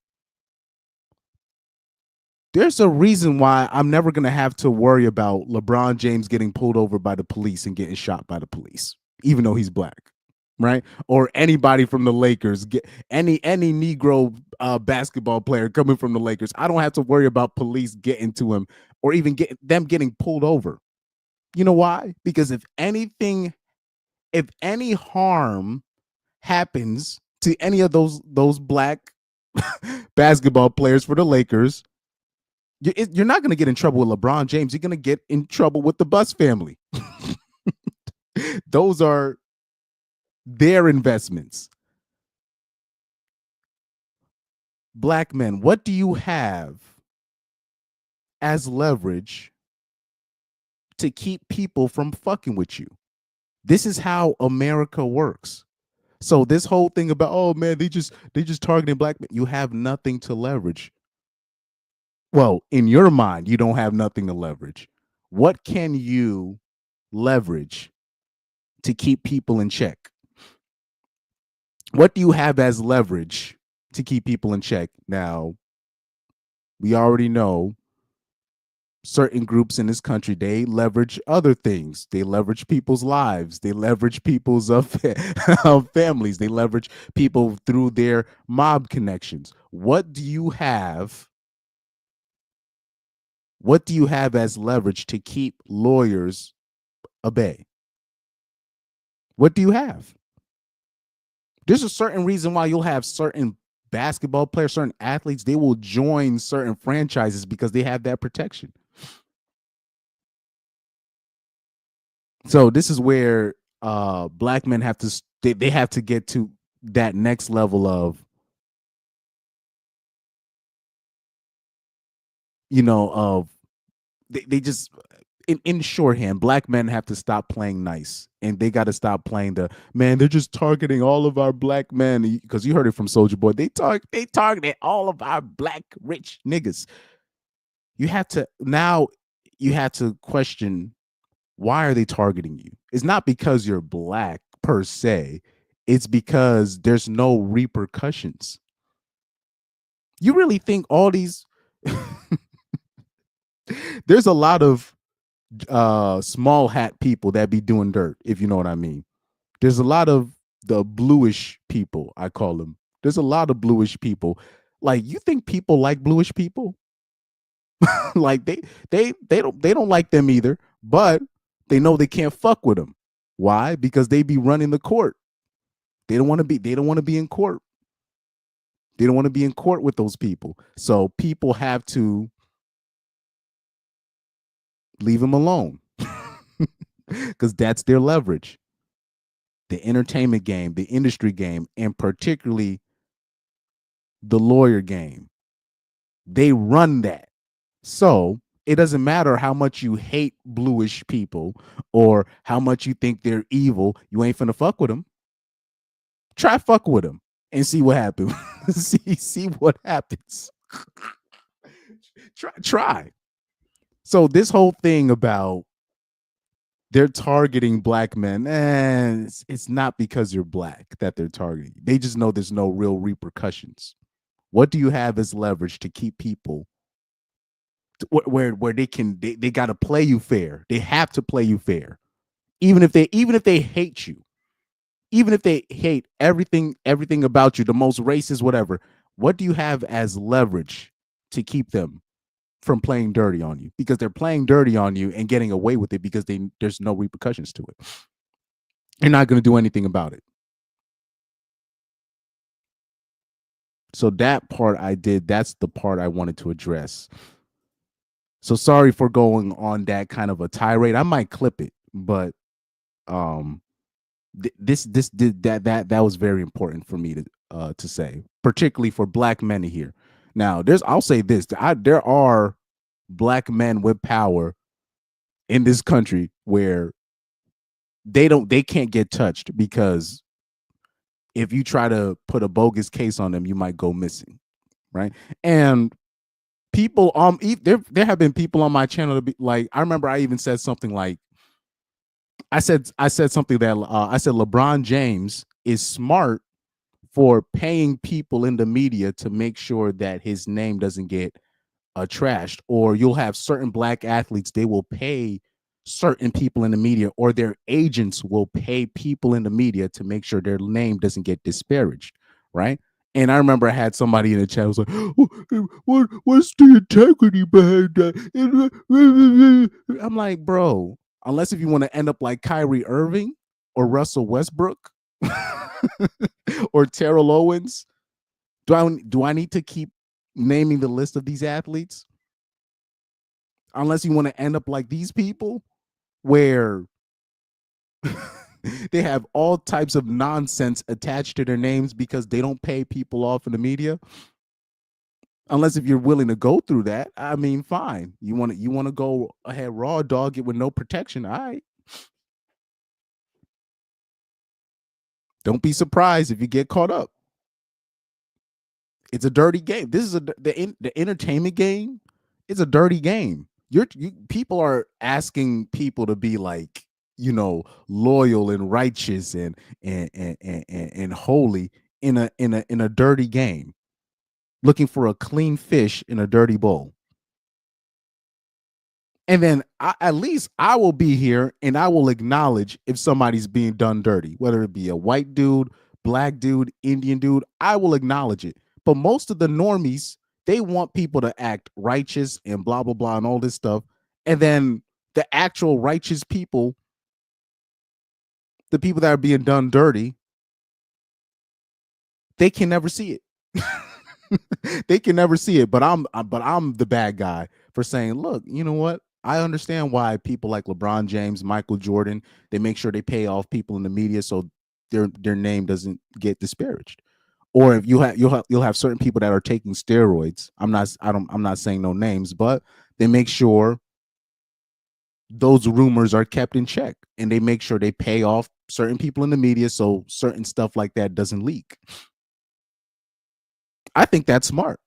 There's a reason why I'm never going to have to worry about LeBron James getting pulled over by the police and getting shot by the police, even though he's black, right? Or anybody from the Lakers, any Negro basketball player coming from the Lakers. I don't have to worry about police getting to him or even them getting pulled over. You know why? Because if any harm happens to any of those black basketball players for the Lakers, you're not going to get in trouble with LeBron James. You're going to get in trouble with the Bus family. Those are their investments. Black men, what do you have as leverage to keep people from fucking with you? This is how America works. So this whole thing about, oh man, they just targeting black men, you have nothing to leverage. Well, in your mind, you don't have nothing to leverage. What can you leverage to keep people in check? What do you have as leverage to keep people in check? Now, we already know certain groups in this country, they leverage other things. They leverage people's lives. They leverage people's families. They leverage people through their mob connections. What do you have? What do you have as leverage to keep lawyers at bay? What do you have? There's a certain reason why you'll have certain basketball players, certain athletes, they will join certain franchises because they have that protection. So this is where black men have to they have to get to that next level of, they just, in shorthand, black men have to stop playing nice, and they got to stop playing the, man, they're just targeting all of our black men, because you heard it from Soulja Boy. They targeted all of our black rich niggas. You have to question, why are they targeting you? It's not because you're black per se. It's because there's no repercussions. You really think all these there's a lot of small hat people that be doing dirt, if you know what I mean. There's a lot of the bluish people, I call them. There's a lot of bluish people. Like, you think people like bluish people? Like, they don't like them either, but they know they can't fuck with them. Why? Because they be running the court. They don't want to be in court. They don't want to be in court with those people. So people have to leave them alone because that's their leverage. The entertainment game, the industry game, and particularly the lawyer game. They run that. So it doesn't matter how much you hate bluish people or how much you think they're evil. You ain't finna fuck with them. Try fuck with them and see what happens. see what happens. Try. So this whole thing about they're targeting black men, and it's not because you're black that they're targeting. They just know there's no real repercussions. What do you have as leverage to keep people where they got to play you fair? They have to play you fair, even if they hate you, even if they hate everything about you, the most racist, whatever. What do you have as leverage to keep them from playing dirty on you? Because they're playing dirty on you and getting away with it because there's no repercussions to it. You're not going to do anything about it. So that part I did. That's the part I wanted to address. So sorry for going on that kind of a tirade. I might clip it, but um, this did that was very important for me to say, particularly for black men here. Now, I'll say this: there are black men with power in this country where they can't get touched because if you try to put a bogus case on them, you might go missing, right? And people there have been people on my channel to be like, I remember I even said something like, I said something that I said LeBron James is smart for paying people in the media to make sure that his name doesn't get trashed. Or you'll have certain black athletes, they will pay certain people in the media, or their agents will pay people in the media to make sure their name doesn't get disparaged, right? And I remember I had somebody in the chat who was like, what's the integrity behind that? I'm like, bro, unless if you want to end up like Kyrie Irving or Russell Westbrook or Terrell Owens, do I need to keep naming the list of these athletes? Unless you want to end up like these people where they have all types of nonsense attached to their names because they don't pay people off in the media. Unless if you're willing to go through that, I mean, fine. You want to go ahead raw dog it with no protection. All right. Don't be surprised if you get caught up. It's a dirty game. This is the entertainment game. It's a dirty game. People are asking people to be like, loyal and righteous and holy in a dirty game, looking for a clean fish in a dirty bowl. And then at least I will be here and I will acknowledge if somebody's being done dirty, whether it be a white dude, black dude, Indian dude, I will acknowledge it. But most of the normies, they want people to act righteous and blah, blah, blah, and all this stuff. And then the actual righteous people, the people that are being done dirty, they can never see it. They can never see it. But I'm the bad guy for saying, look, you know what? I understand why people like LeBron James, Michael Jordan, they make sure they pay off people in the media so their name doesn't get disparaged. Or if you'll have certain people that are taking steroids. I'm not saying no names, but they make sure those rumors are kept in check and they make sure they pay off certain people in the media so certain stuff like that doesn't leak. I think that's smart.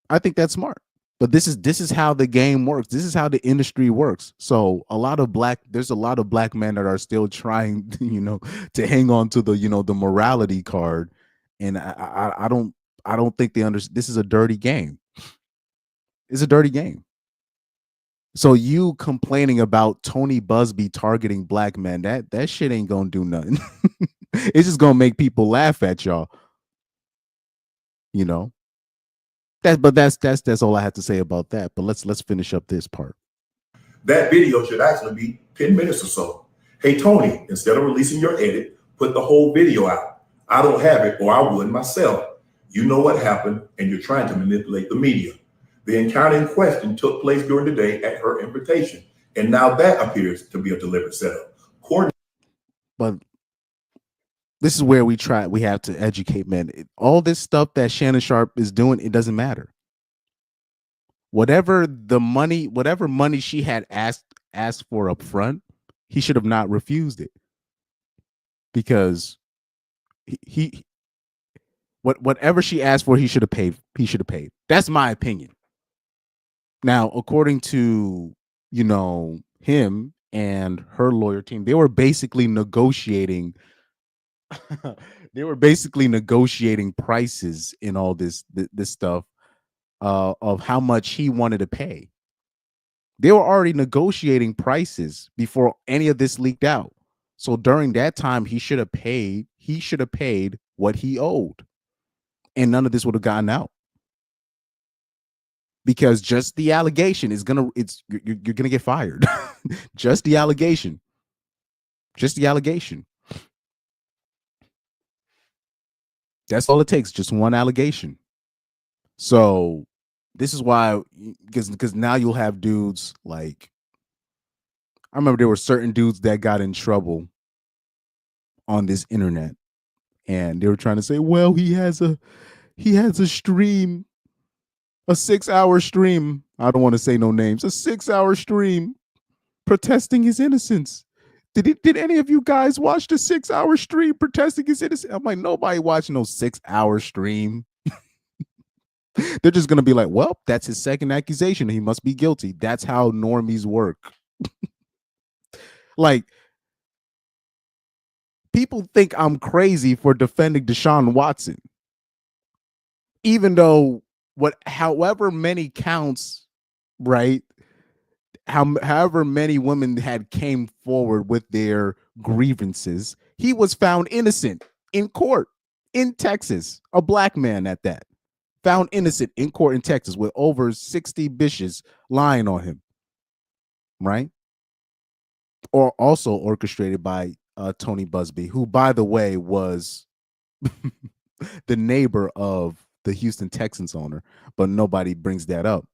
I think that's smart. But this is how the game works. This is how the industry works. So there's a lot of black men that are still trying, to hang on to the morality card. And I don't think they understand. This is a dirty game. It's a dirty game. So you complaining about Tony Busby targeting black men, that shit ain't gonna do nothing. It's just gonna make people laugh at y'all. That's all I have to say about that. But let's finish up this part. That video should actually be 10 minutes or so. Hey, Tony, instead of releasing your edit, put the whole video out. I don't have it, or I would myself. You know what happened, and you're trying to manipulate the media. The encounter in question took place during the day at her invitation, and now that appears to be a deliberate setup. But this is where we have to educate men. All this stuff that Shannon Sharpe is doing, it doesn't matter. Whatever money she had asked for up front, he should have not refused it. Because whatever she asked for, he should have paid. He should have paid. That's my opinion. Now, according to him and her lawyer team, they were basically negotiating they were basically negotiating prices in all this stuff of how much he wanted to pay. They were already negotiating prices before any of this leaked out. So during that time, he should have paid what he owed. And none of this would have gotten out. Because just the allegation is you're gonna get fired. Just the allegation. Just the allegation. That's all it takes, just one allegation. So this is why, because now you'll have dudes like, I remember there were certain dudes that got in trouble on this internet, and they were trying to say, well, he has a stream, a 6-hour stream. I don't want to say no names. A 6-hour stream protesting his innocence. Did any of you guys watch the 6-hour stream protesting his innocence? I'm like, nobody watching no 6-hour stream. They're just gonna be like, well, that's his second accusation. He must be guilty. That's how normies work. Like, people think I'm crazy for defending Deshaun Watson, even though however many counts, right? However many women had came forward with their grievances, he was found innocent in court in Texas. A black man at that, found innocent in court in Texas with over 60 bitches lying on him, right? Or also orchestrated by Tony Busby, who, by the way, was the neighbor of the Houston Texans owner, but nobody brings that up.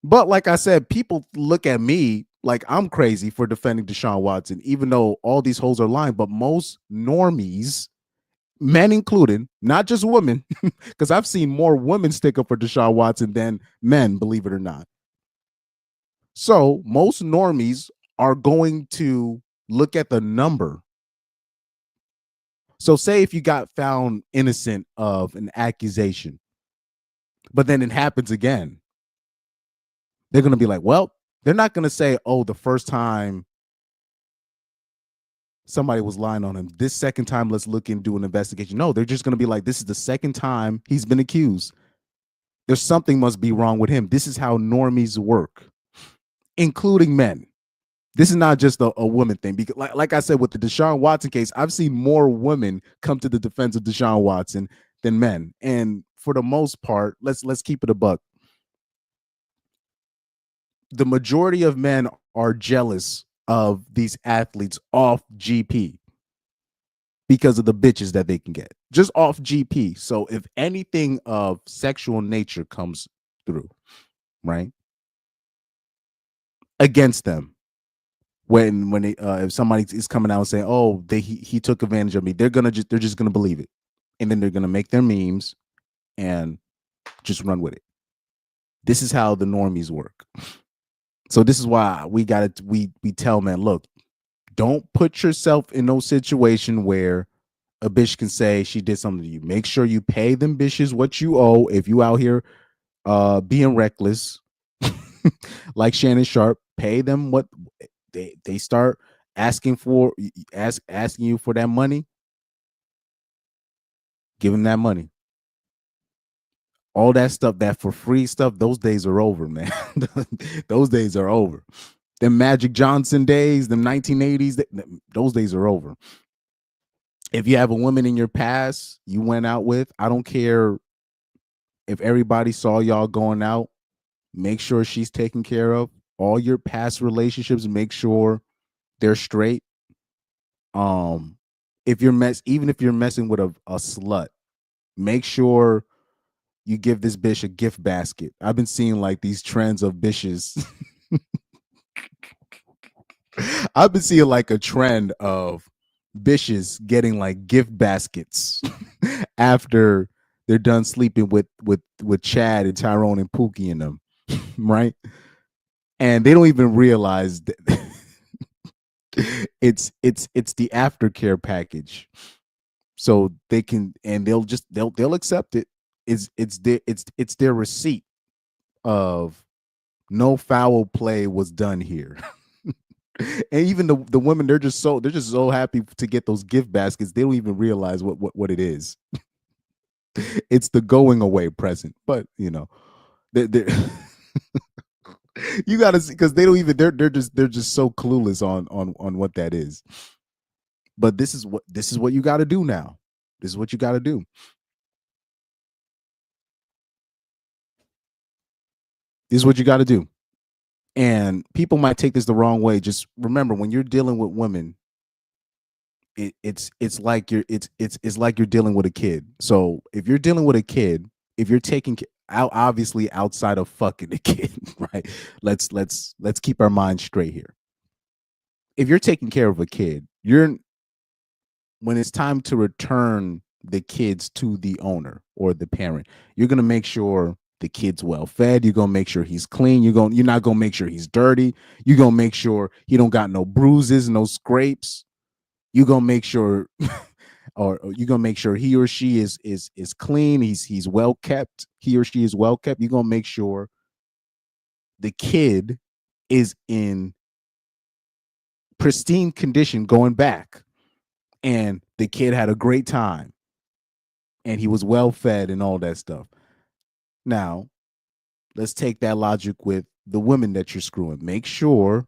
But like I said, people look at me like I'm crazy for defending Deshaun Watson, even though all these hoes are lying. But most normies, men included, not just women, because I've seen more women stick up for Deshaun Watson than men, believe it or not. So most normies are going to look at the number. So say if you got found innocent of an accusation, but then it happens again, they're going to be like, well, they're not going to say, oh, the first time somebody was lying on him, this second time, let's look and do an investigation. No, they're just going to be like, this is the second time he's been accused. There's something must be wrong with him. This is how normies work, including men. This is not just a woman thing. Because like I said, with the Deshaun Watson case, I've seen more women come to the defense of Deshaun Watson than men. And for the most part, let's keep it a buck. The majority of men are jealous of these athletes off GP because of the bitches that they can get just off GP. So if anything of sexual nature comes through, right, against them, when if somebody is coming out and saying, oh, he took advantage of me, they're just gonna believe it, and then they're gonna make their memes and just run with it. This is how the normies work. So this is why we tell men, look, don't put yourself in no situation where a bitch can say she did something to you. Make sure you pay them bitches what you owe if you out here being reckless. Like Shannon Sharpe, pay them what they start asking you for that money. Give them that money. All that stuff, that for free stuff, those days are over, man. Those days are over. Them Magic Johnson days, them 1980s, those days are over. If you have a woman in your past you went out with, I don't care if everybody saw y'all going out, make sure she's taken care of. All your past relationships, make sure they're straight. If you're even if you're messing with a slut, make sure you give this bitch a gift basket. I've been seeing like these trends of bitches. I've been seeing like a trend of bitches getting like gift baskets after they're done sleeping with Chad and Tyrone and Pookie in them, right? And they don't even realize that it's the aftercare package, so they can, and they'll accept it. It's their receipt of no foul play was done here. And even the women, they're just so happy to get those gift baskets. They don't even realize what it is. It's the going away present. But they're you gotta see, because they don't even they're just so clueless on what that is. But this is what you got to do now. This is what you got to do. This is what you got to do. And people might take this the wrong way. Just remember, when you're dealing with women, it's like it's like you're dealing with a kid. So if you're dealing with a kid, if you're taking out, obviously outside of fucking the kid, right? Let's keep our minds straight here. If you're taking care of a kid, when it's time to return the kids to the owner or the parent, you're gonna make sure the kid's well fed. You're gonna make sure he's clean. You're not gonna make sure he's dirty. You're gonna make sure he don't got no bruises, no scrapes. You're gonna make sure or you're gonna make sure he or she is clean. He's well kept. He or she is well kept. You're gonna make sure the kid is in pristine condition going back, and the kid had a great time, and he was well fed and all that stuff. Now, let's take that logic with the women that you're screwing. Make sure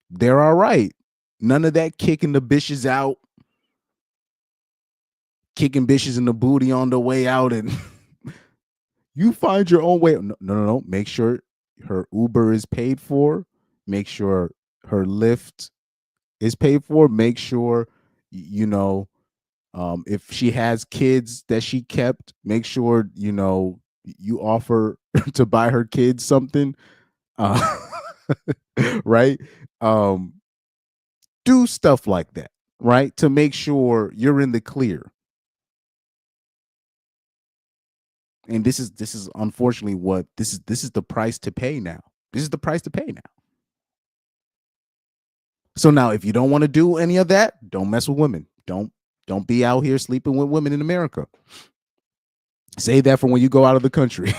they're all right. None of that kicking the bitches out, kicking bitches in the booty on the way out, and you find your own way. No. Make sure her Uber is paid for. Make sure her Lyft is paid for. Make sure, if she has kids that she kept, make sure, you offer to buy her kids something. Uh, right? Do stuff like that, right? To make sure you're in the clear. And this is unfortunately what this is the price to pay now. This is the price to pay now. So now if you don't want to do any of that, don't mess with women. Don't be out here sleeping with women in America. Save that for when you go out of the country.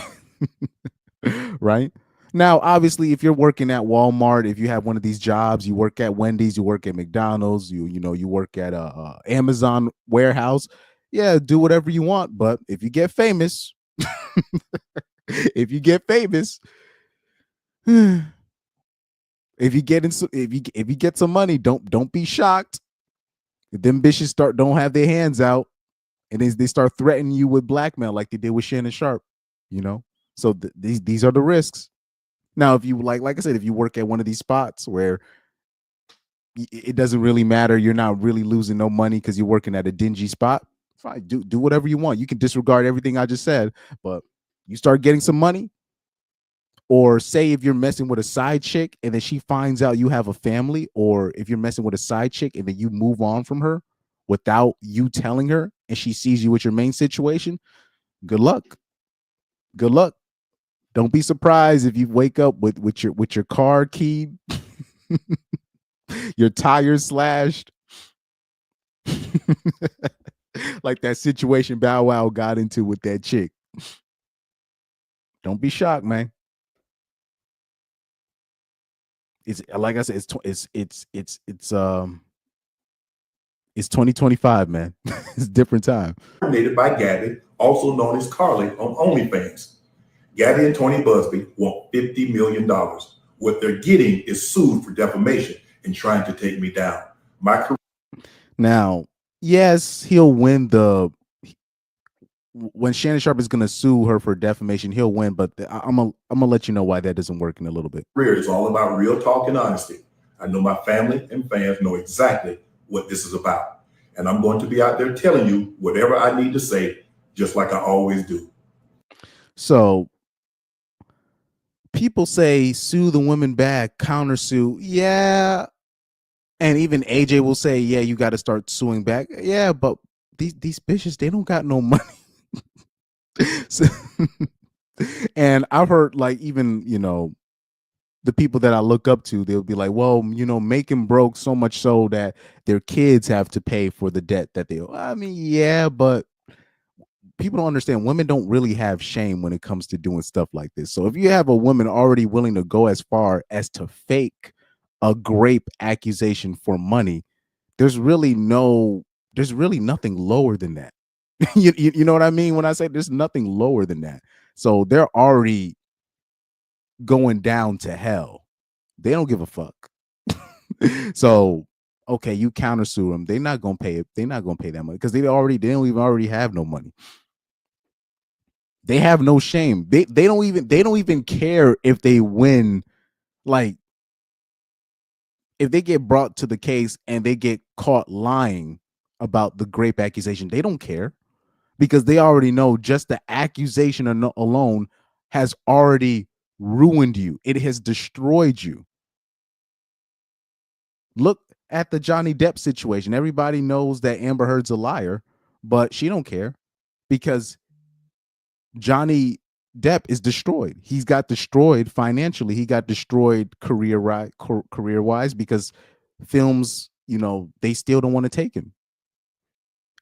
Right? Now, obviously, if you're working at Walmart, if you have one of these jobs, you work at Wendy's, you work at McDonald's, you work at a Amazon warehouse, yeah, do whatever you want. But if you get famous, if you get famous, if you get some money, don't be shocked if them bitches don't have their hands out, and they start threatening you with blackmail like they did with Shannon Sharpe. So these are the risks. Now, if you like I said, if you work at one of these spots where it doesn't really matter, you're not really losing no money because you're working at a dingy spot, fine, do whatever you want. You can disregard everything I just said, but you start getting some money, or say if you're messing with a side chick and then she finds out you have a family, or if you're messing with a side chick and then you move on from her without you telling her, and she sees you with your main situation, good luck. Good luck. Don't be surprised if you wake up with your car keyed, your tires slashed, like that situation Bow Wow got into with that chick. Don't be shocked, man. It's like I said, it's 2025, man. It's a different time. Coordinated by Gabby, also known as Carly on OnlyFans. Gabby and Tony Busby want $50 million. What they're getting is sued for defamation and trying to take me down. My career. Now, yes, he'll win when Shannon Sharpe is going to sue her for defamation, he'll win. But I'm gonna let you know why that doesn't work in a little bit. Career is all about real talk and honesty. I know my family and fans know exactly what this is about, and I'm going to be out there telling you whatever I need to say, just like I always do. So people say sue the women back, countersue. Yeah. And even AJ will say, yeah, you got to start suing back. Yeah, but these bitches, they don't got no money. So, and I've heard, like, even, the people that I look up to, they'll be like, well, make them broke so much so that their kids have to pay for the debt that they owe. I mean, yeah, but people don't understand. Women don't really have shame when it comes to doing stuff like this. So if you have a woman already willing to go as far as to fake a grape accusation for money, there's really nothing lower than that. You know what I mean when I say there's nothing lower than that. So they're already going down to hell. They don't give a fuck. So okay, you countersue them. They're not gonna pay it. They're not gonna pay that money because they don't even already have no money. They have no shame. They don't even care if they win. Like if they get brought to the case and they get caught lying about the grape accusation, they don't care because they already know just the accusation alone has already ruined you. It has destroyed you. Look at the Johnny Depp situation. Everybody knows that Amber Heard's a liar, but she don't care because Johnny Depp is destroyed. He's got destroyed financially. He got destroyed career-wise because films, they still don't want to take him.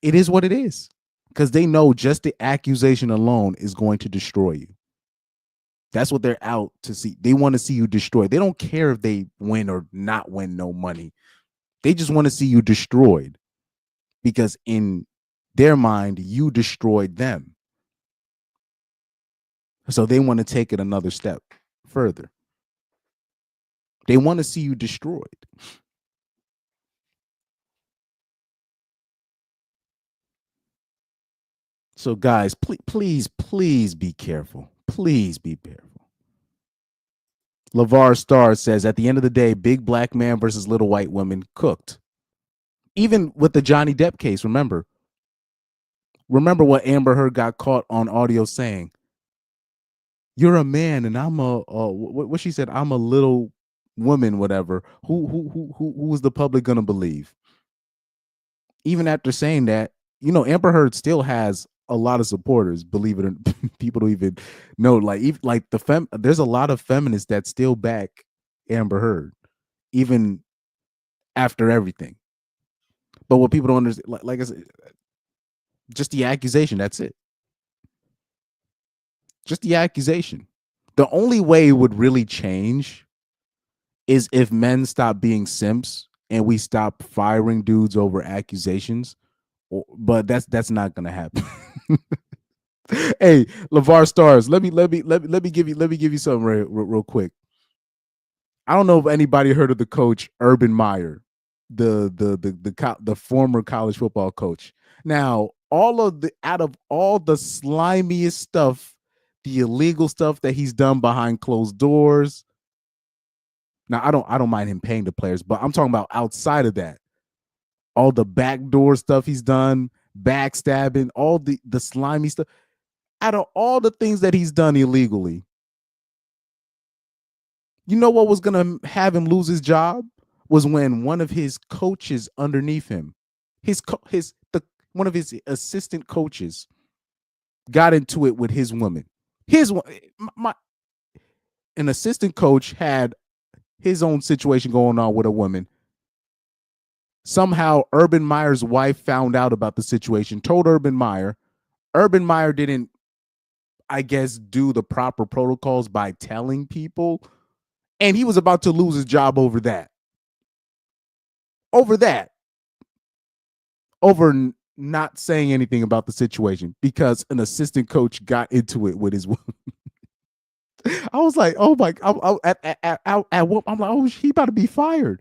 It is what it is because they know just the accusation alone is going to destroy you. That's what they're out to see. They want to see you destroyed. They don't care if they win or not win no money. They just want to see you destroyed because in their mind, you destroyed them. So they want to take it another step further. They want to see you destroyed. So guys, please be careful. Please be careful. LeVar Starr says, at the end of the day, big black man versus little white woman cooked. Even with the Johnny Depp case, remember what Amber Heard got caught on audio saying. You're a man, and I'm what she said. I'm a little woman, whatever. Who is the public gonna believe? Even after saying that, Amber Heard still has a lot of supporters. Believe it or people don't even know. Like there's a lot of feminists that still back Amber Heard, even after everything. But what people don't understand, like I said, just the accusation. That's it. Just the accusation. The only way it would really change is if men stop being simps and we stop firing dudes over accusations. But that's not gonna happen. Hey, LeVar Stars, let me give you something real quick. I don't know if anybody heard of the coach Urban Meyer, the former college football coach. Now, out of all the slimiest stuff, the illegal stuff that he's done behind closed doors. Now, I don't mind him paying the players, but I'm talking about outside of that. All the backdoor stuff he's done, backstabbing, all the slimy stuff. Out of all the things that he's done illegally, you know what was going to have him lose his job was when one of his coaches underneath him, one of his assistant coaches, got into it with his woman. An assistant coach had his own situation going on with a woman. Somehow, Urban Meyer's wife found out about the situation, told Urban Meyer. Urban Meyer didn't, I guess, do the proper protocols by telling people. And he was about to lose his job over that. Over not saying anything about the situation because an assistant coach got into it with his woman. I was like, oh my, I'm like, oh, he about to be fired.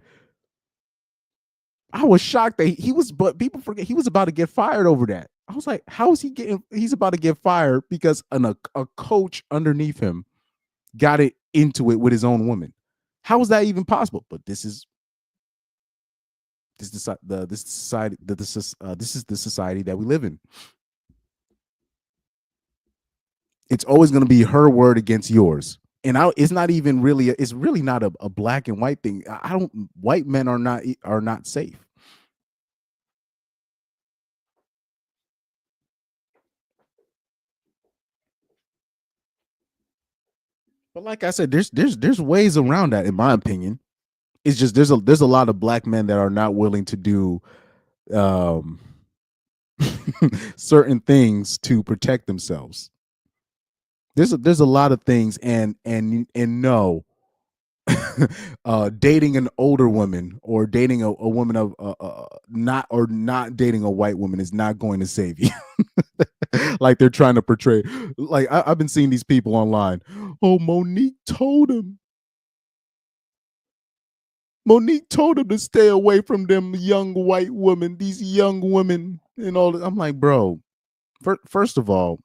I was shocked that he was, but people forget he was about to get fired over that. I was like, how is he getting? He's about to get fired because a coach underneath him got it into it with his own woman. How is that even possible? But this is the society that we live in. It's always going to be her word against yours. And it's not even really. It's really not a black and white thing. White men are not safe. But like I said, there's ways around that, in my opinion. It's just there's a lot of black men that are not willing to do certain things to protect themselves. There's a lot of things, and no, dating an older woman or dating a woman of not dating a white woman is not going to save you. Like they're trying to portray. Like I've been seeing these people online. Oh, Monique told him to stay away from them young white women, these young women, and all that. I'm like, bro. First of all,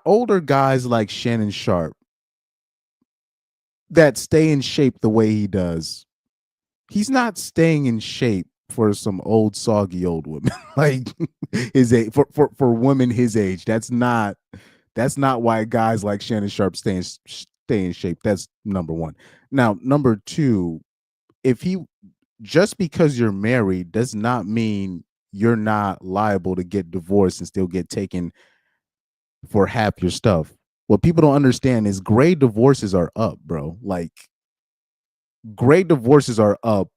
older guys like Shannon Sharpe that stay in shape the way he does, he's not staying in shape for some old soggy old woman like his age for women his age. That's not why guys like Shannon Sharpe stay in shape. That's number one. Now, number two, if he just because you're married does not mean you're not liable to get divorced and still get taken for half your stuff. What people don't understand is gray divorces are up, bro. Like gray divorces are up.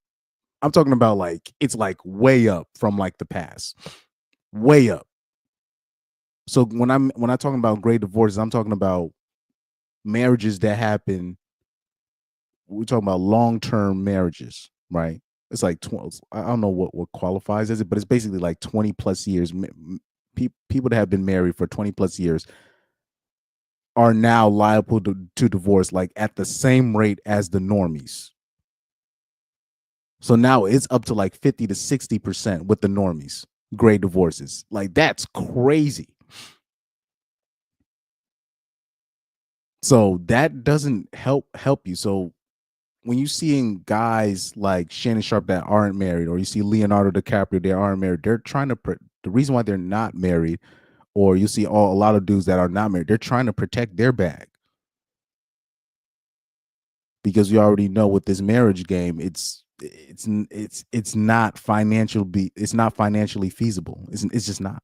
I'm talking about like it's like way up from like the past. Way up. So when I talking about gray divorces, I'm talking about marriages that happen. We're talking about long-term marriages, right? It's like 12, I don't know what qualifies as it, but it's basically like 20 plus years. People that have been married for 20 plus years are now liable to divorce like at the same rate as the normies. So now it's up to like 50 to 60% with the normies, gray divorces. Like that's crazy. So that doesn't help you. So when you seeing guys like Shannon Sharpe that aren't married, or you see Leonardo DiCaprio that aren't married, they're trying to the reason why they're not married, or you see a lot of dudes that are not married, they're trying to protect their bag. Because you already know with this marriage game, it's not it's not financially feasible. It's just not.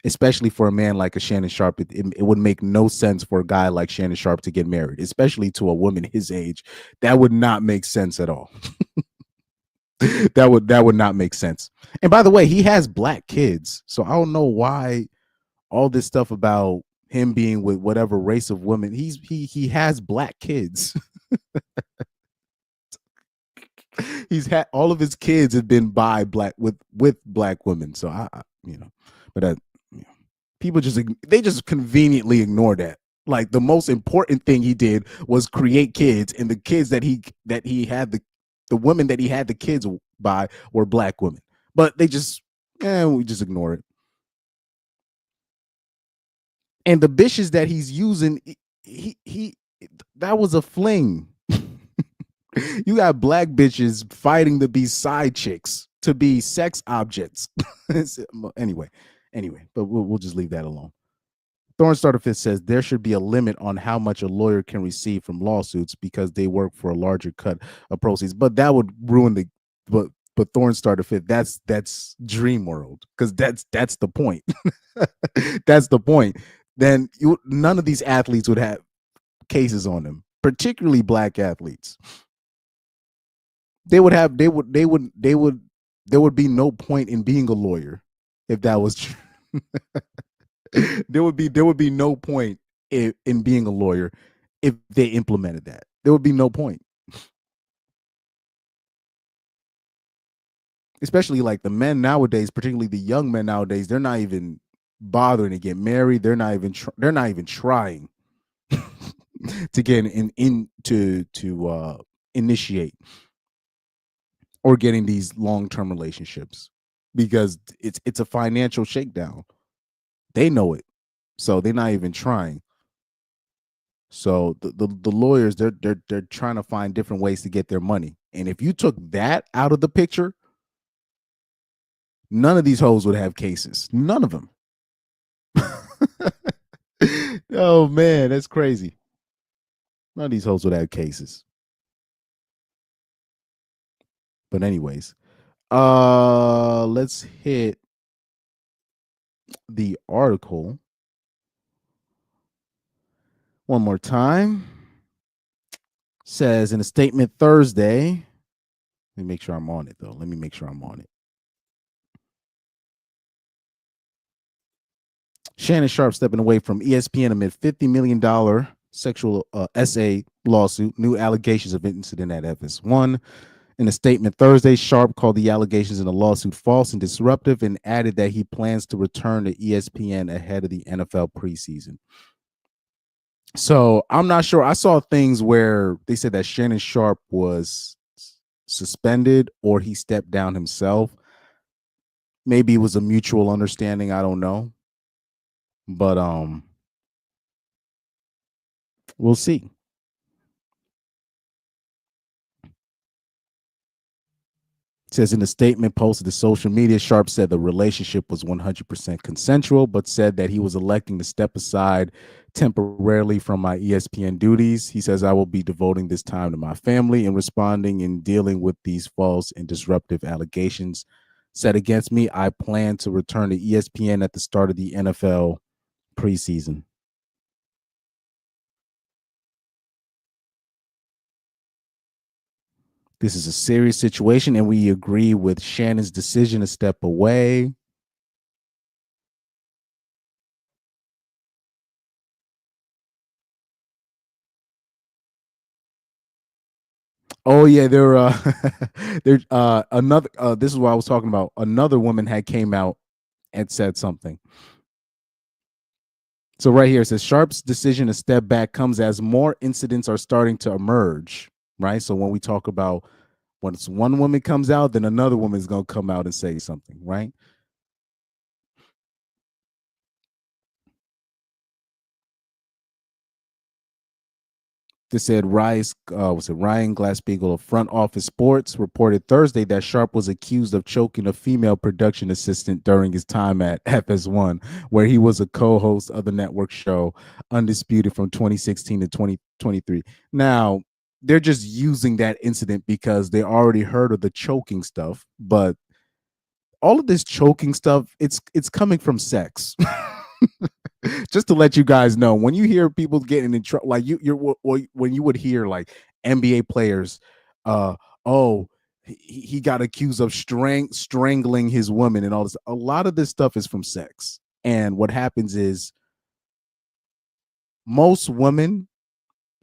Especially for a man like a Shannon Sharpe, it would make no sense for a guy like Shannon Sharpe to get married, especially to a woman his age. That would not make sense at all. That would not make sense. And by the way, he has black kids, so I don't know why all this stuff about him being with whatever race of women. He has black kids. He's had all of his kids have been by black with black women. So but you know, people just conveniently ignore that. Like the most important thing he did was create kids, and the kids that he had the women that he had the kids by were black women. But they just we just ignore it. And the bitches that he's using, he that was a fling. You got black bitches fighting to be side chicks, to be sex objects. anyway, but we'll just leave that alone. Thorn Starter Fifth says there should be a limit on how much a lawyer can receive from lawsuits because they work for a larger cut of proceeds. But that would ruin the but Thorn Starter Fifth, that's dream world, because that's the point. That's the point. Then none of these athletes would have cases on them, particularly black athletes. They would have there would be no point in being a lawyer if that was true. there would be no point in being a lawyer if they implemented that. There would be no point. Especially like the men nowadays, particularly the young men nowadays, they're not even bothering to get married. They're not even trying to get to initiate or getting these long-term relationships, because it's a financial shakedown. They know it, so they're not even trying. So the lawyers, they're trying to find different ways to get their money. And if you took that out of the picture, none of these hoes would have cases. None of them. Oh man, that's crazy. None of these hoes would have cases. But anyways, let's hit the article one more time. Says in a statement Thursday. Let me make sure I'm on it though. Let me make sure I'm on it. Shannon Sharpe stepping away from ESPN amid $50 million sexual SA lawsuit, new allegations of incident at FS1. In a statement Thursday, Sharpe called the allegations in the lawsuit false and disruptive and added that he plans to return to ESPN ahead of the NFL preseason. So I'm not sure. I saw things where they said that Shannon Sharpe was suspended or he stepped down himself. Maybe it was a mutual understanding. I don't know. But we'll see. It says in a statement posted to social media, Sharpe said the relationship was 100% consensual, but said that he was electing to step aside temporarily from my ESPN duties. He says, I will be devoting this time to my family and responding and dealing with these false and disruptive allegations set against me. I plan to return to ESPN at the start of the NFL preseason. This is a serious situation, and we agree with Shannon's decision to step away. Oh yeah, they're another. This is what I was talking about. Another woman had came out and said something. So right here it says Sharpe's decision to step back comes as more incidents are starting to emerge. Right. So when we talk about once one woman comes out, then another woman is going to come out and say something. Right. This said Ryan Glass-Steagall of Front Office Sports reported Thursday that Sharpe was accused of choking a female production assistant during his time at FS1, where he was a co-host of the network show Undisputed from 2016 to 2023. Now, they're just using that incident because they already heard of the choking stuff, but all of this choking stuff, it's coming from sex. Just to let you guys know, when you hear people getting in trouble, like when you would hear like NBA players, uh, oh, he got accused of strangling his woman and all this. A lot of this stuff is from sex, and what happens is most women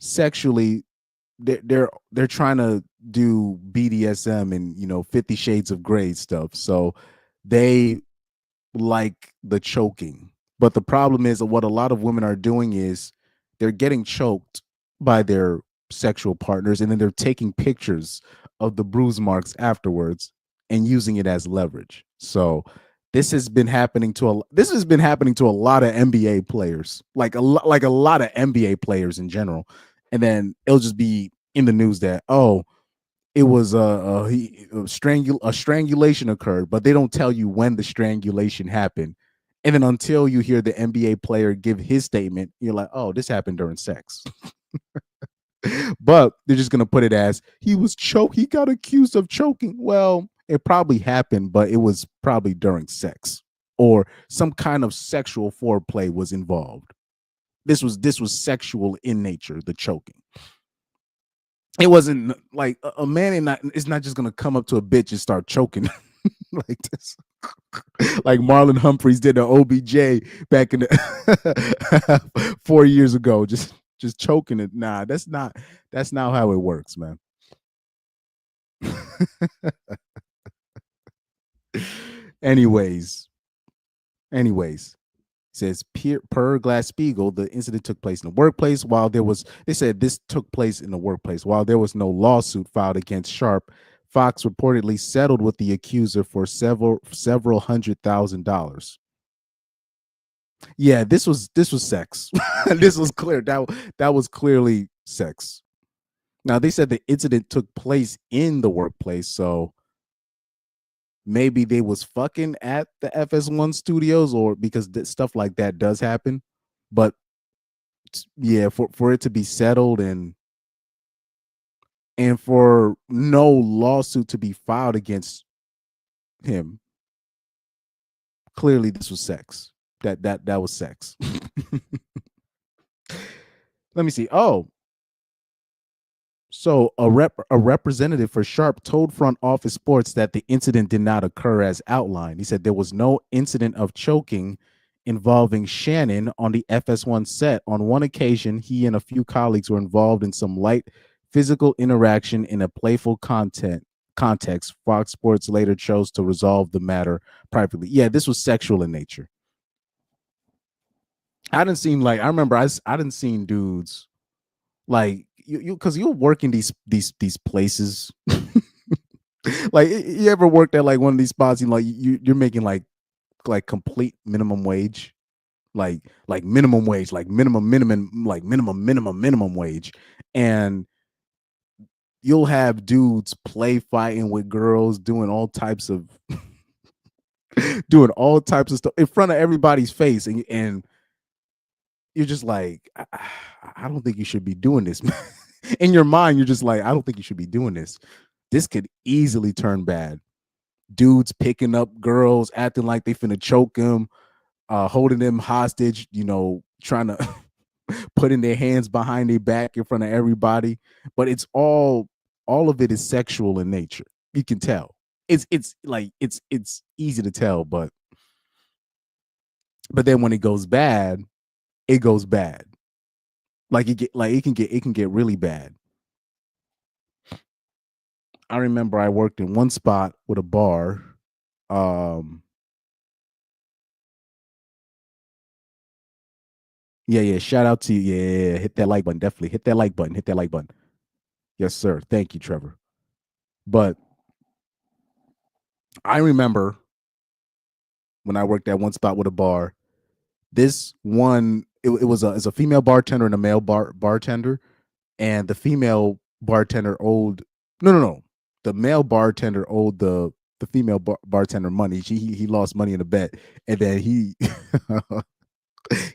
sexually they're trying to do BDSM and 50 Shades of Grey stuff, so they like the choking. But the problem is what a lot of women are doing is they're getting choked by their sexual partners and then they're taking pictures of the bruise marks afterwards and using it as leverage. So this has been happening to a lot of NBA players, like a lot of NBA players in general. And then it'll just be in the news that it was a strangulation occurred, but they don't tell you when the strangulation happened. And then until you hear the NBA player give his statement, you're like, oh, this happened during sex. But they're just gonna put it as he got accused of choking. Well, it probably happened, but it was probably during sex or some kind of sexual foreplay was involved. This was sexual in nature, the choking. It wasn't like a man is not just gonna come up to a bitch and start choking like this. Like Marlon Humphreys did to OBJ back in the 4 years ago, just choking it. Nah, that's not how it works, man. anyways, anyways, says per Glass-Steagall, the incident took place in the workplace. While there was, they said this took place in the workplace. While there was no lawsuit filed against Sharpe, Fox reportedly settled with the accuser for several $100,000. Yeah, this was sex. This was clear. That was clearly sex. Now they said the incident took place in the workplace, so maybe they was fucking at the FS1 studios, or because stuff like that does happen. But yeah, for it to be settled and for no lawsuit to be filed against him, clearly this was sex. That was sex. Let me see. Oh, so a representative for Sharpe told Front Office Sports that the incident did not occur as outlined. He said there was no incident of choking involving Shannon on the FS1 set. On one occasion, he and a few colleagues were involved in some light physical interaction in a playful context. Fox Sports later chose to resolve the matter privately. Yeah, this was sexual in nature. I didn't seem like I remember I didn't seen dudes like you because you'll work in these places. Like you ever worked at like one of these spots, like you're making like complete minimum wage, like minimum wage, like minimum wage, and you'll have dudes play fighting with girls, doing all types of stuff in front of everybody's face, and you're just like, I don't think you should be doing this. In your mind, you're just like, I don't think you should be doing this. This could easily turn bad. Dudes picking up girls, acting like they finna choke them, holding them hostage, trying to putting their hands behind their back in front of everybody. But it's all of it is sexual in nature. You can tell. It's easy to tell, but then when it goes bad, it goes bad. It can get really bad. I remember I worked in one spot with a bar. Yeah. Shout out to you. Yeah. Hit that like button. Definitely hit that like button. Hit that like button. Yes, sir. Thank you, Trevor. But I remember when I worked at one spot with a bar. This one, it was a female bartender and a male bartender, and the female bartender owed no. The male bartender owed the female bartender money. He lost money in a bet, and then he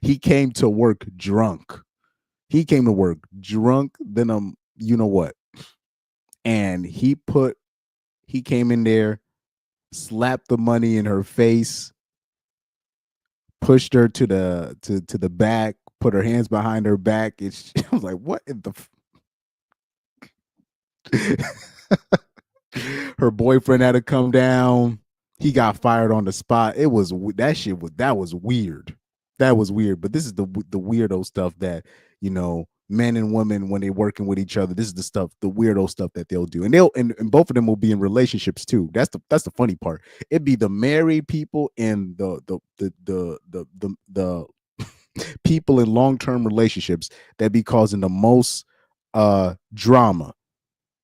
he came to work drunk. He came to work drunk. Then you know what? And he came in there, slapped the money in her face, pushed her to the back, put her hands behind her back. I was like, what in the her boyfriend had to come down. He got fired on the spot. It was that was weird. That was weird. But this is the weirdo stuff that men and women when they're working with each other. This is the weirdo stuff that they'll do, and and both of them will be in relationships too. That's the funny part. It'd be the married people and the people in long term relationships that be causing the most drama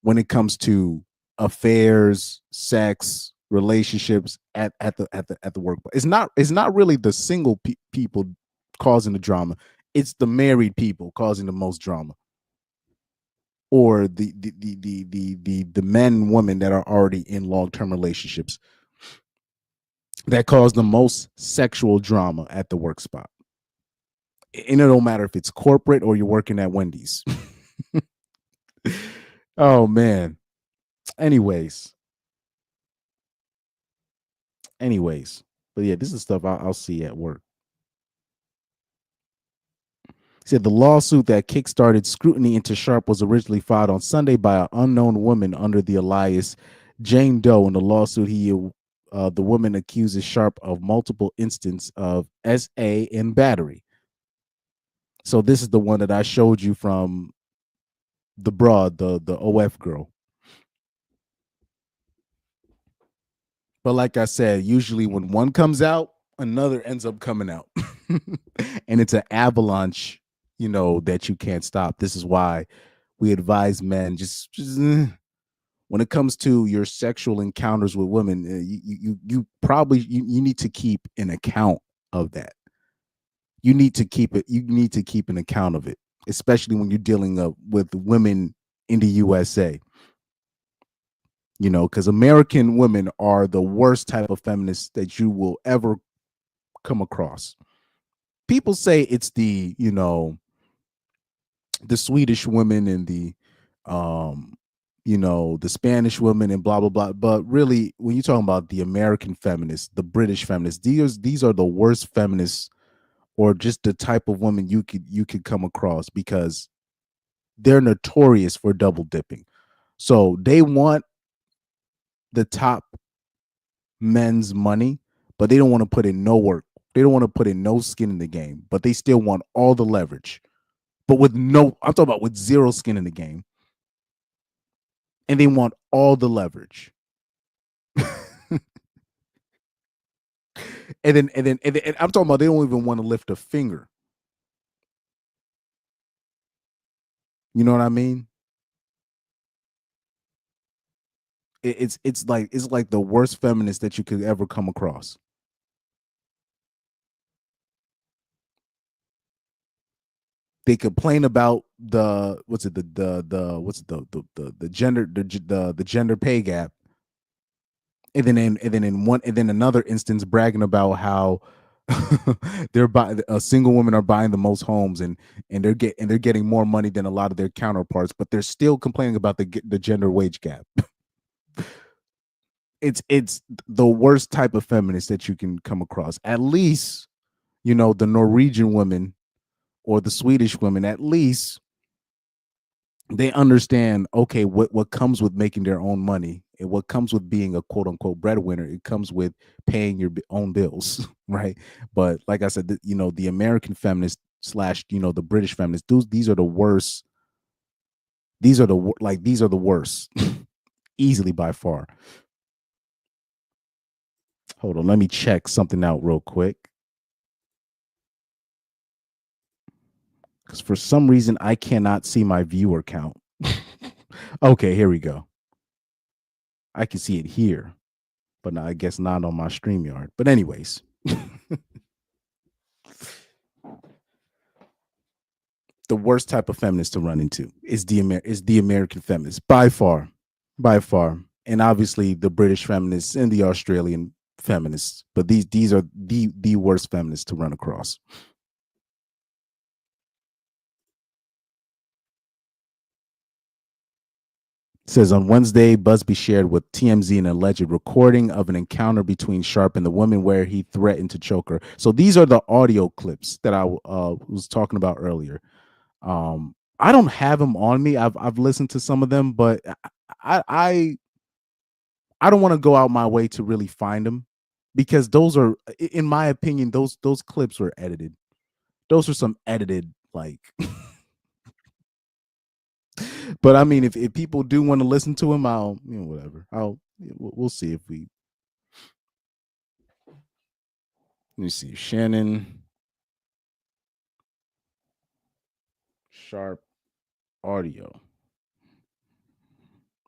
when it comes to affairs, sex, relationships at the workplace. It's not really the single people causing the drama. It's the married people causing the most drama, or the men and women that are already in long term relationships that cause the most sexual drama at the work spot. And it don't matter if it's corporate or you're working at Wendy's. Oh man. Anyways, anyways, but yeah, this is stuff I'll see at work. He said the lawsuit that kickstarted scrutiny into Sharpe was originally filed on Sunday by an unknown woman under the alias Jane Doe. In the lawsuit, the woman accuses Sharpe of multiple instances of SA and battery. So this is the one that I showed you from the broad, the OF girl. But like I said, usually when one comes out, another ends up coming out. And it's an avalanche, that you can't stop. This is why we advise men just when it comes to your sexual encounters with women, you probably you need to keep an account of that. You need to keep it. You need to keep an account of it, especially when you're dealing with women in the USA. Because American women are the worst type of feminists that you will ever come across. People say it's the Swedish women and the Spanish women and blah blah blah. But really, when you're talking about the American feminists, the British feminists, these are the worst feminists, or just the type of woman you could come across, because they're notorious for double dipping. So they want the top men's money, but they don't want to put in no work They don't want to put in no skin in the game, but they still want all the leverage. But with no, I'm talking about with zero skin in the game. And they want all the leverage. and I'm talking about they don't even want to lift a finger. You know what I mean? It's like the worst feminist that you could ever come across. They complain about the what's it the what's it, the gender the gender pay gap, and then another instance bragging about how they're buying a single women are buying the most homes and they're getting more money than a lot of their counterparts, but they're still complaining about the gender wage gap. It's the worst type of feminist that you can come across. At least, the Norwegian women or the Swedish women, at least they understand, okay, what comes with making their own money and what comes with being a quote unquote breadwinner. It comes with paying your own bills, right? But like I said, the American feminist slash the British feminists, these are the worst. These are the worst, easily by far. Hold on, let me check something out real quick. Because for some reason I cannot see my viewer count. Okay, here we go. I can see it here, but I guess not on my StreamYard. But anyways, the worst type of feminist to run into is the American feminist by far, by far, and obviously the British feminists and the Australian feminists. But these are the worst feminists to run across. It says on Wednesday, Busby shared with TMZ an alleged recording of an encounter between Sharpe and the woman where he threatened to choke her. So these are the audio clips that I was talking about earlier. I don't have them on me. I've listened to some of them, but I I don't want to go out my way to really find them because those are, in my opinion, those clips were edited. Those are some edited like. But I mean, if people do want to listen to him, I'll whatever. We'll see if we. Let me see, Shannon Sharpe audio,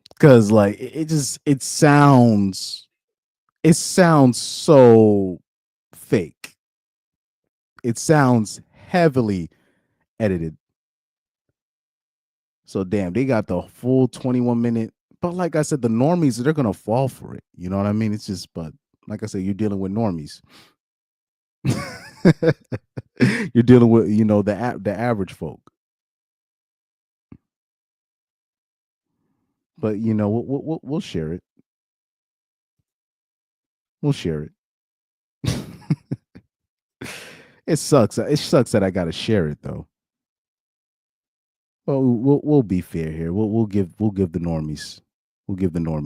because like it sounds so fake. It sounds heavily edited. So damn, they got the full 21-minute. But like I said, the normies, they're gonna fall for it. You know what I mean? It's just, but like I said, you're dealing with normies. You're dealing with the average folk. But we'll share it. We'll share it. It sucks. It sucks that I got to share it though. Well, we'll be fair here. We'll give the normies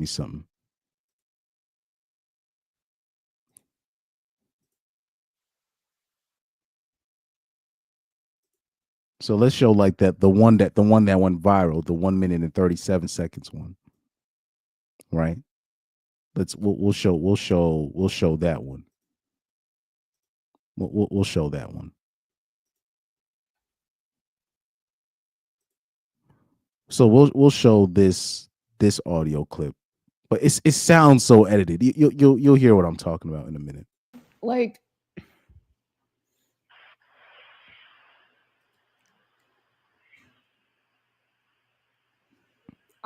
something. So let's show like the one that went viral, the 1 minute and 37 seconds one, right? We'll show that one. We'll show that one. So we'll show this audio clip, but it sounds so edited. You'll hear what I'm talking about in a minute. Like,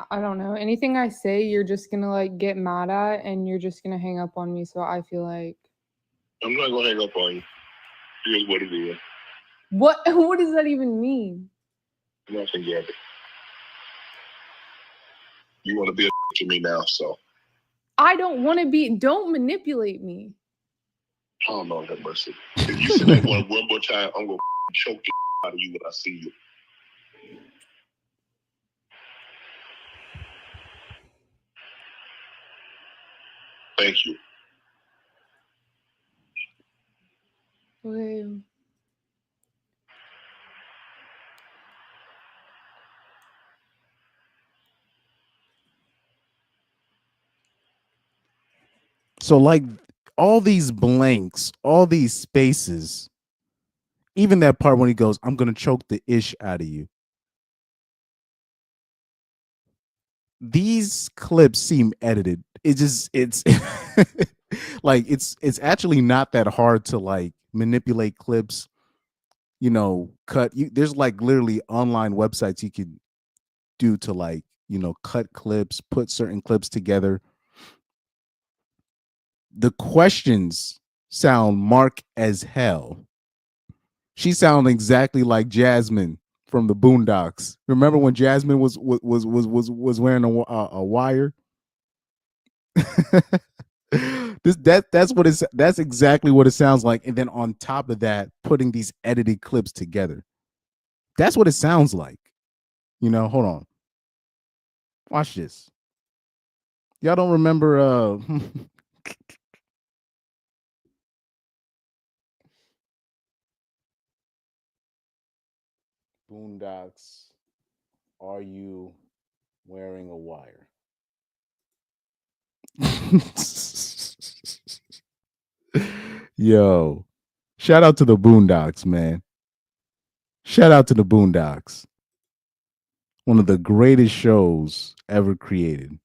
I don't know. Anything I say, you're just gonna like get mad at, and you're just gonna hang up on me. So I feel like I'm not gonna hang up on you. Here's what it is. what? What does that even mean? Nothing yet. You want to be a to me now, so. I don't want to be. Don't manipulate me. Oh, Lord have mercy. If you say that one more time, I'm gonna choke the out of you when I see you. Thank you. Okay. So like all these blanks, all these spaces, even that part when he goes, I'm gonna choke the ish out of you. These clips seem edited. It's like it's actually not that hard to like manipulate clips, cut you there's like literally online websites you could do to like, cut clips, put certain clips together. The questions sound mark as hell. She sounds exactly like Jasmine from the Boondocks. Remember when Jasmine was wearing a wire? That's exactly what it sounds like. And then on top of that, putting these edited clips together. That's what it sounds like. Hold on. Watch this. Y'all don't remember Boondocks, are you wearing a wire? Yo, shout out to the Boondocks, man. Shout out to the Boondocks. One of the greatest shows ever created.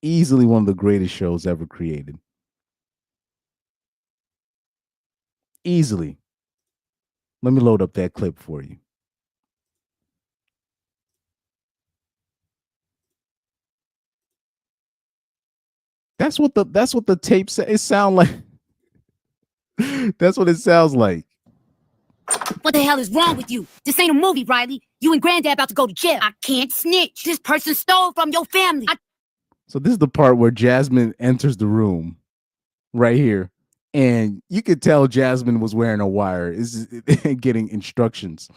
Easily one of the greatest shows ever created. Easily. Let me load up that clip for you. That's what the tape said. It sound like that's what it sounds like. What the hell is wrong with you? This ain't a movie, Riley. You and Granddad about to go to jail. I can't snitch. This person stole from your family. So this is the part where Jasmine enters the room right here. And you could tell Jasmine was wearing a wire. Is getting instructions.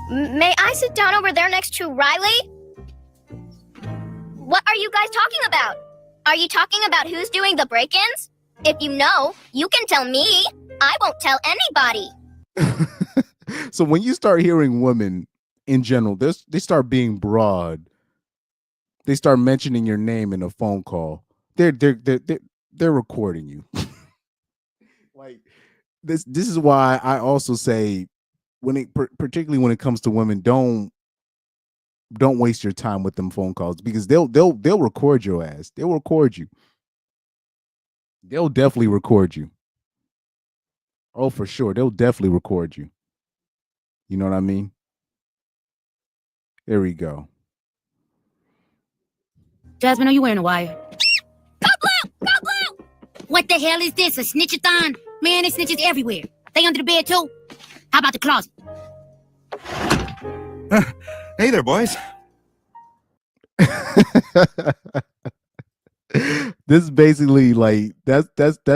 May I sit down over there next to Riley? What are you guys talking about? Are you talking about who's doing the break-ins? If you know, you can tell me. I won't tell anybody. So when you start hearing women in general, they start being broad. They start mentioning your name in a phone call. They're recording you. Like this is why I also say particularly when it comes to women, don't waste your time with them phone calls because they'll record your ass. They'll record you. They'll definitely record you. Oh, for sure. They'll definitely record you. You know what I mean? There we go. Jasmine, are you wearing a wire? Go blue! Go blue! What the hell is this? A snitchathon? Man, there's snitches everywhere. They under the bed too? How about the closet? Hey there, boys. This is basically like that's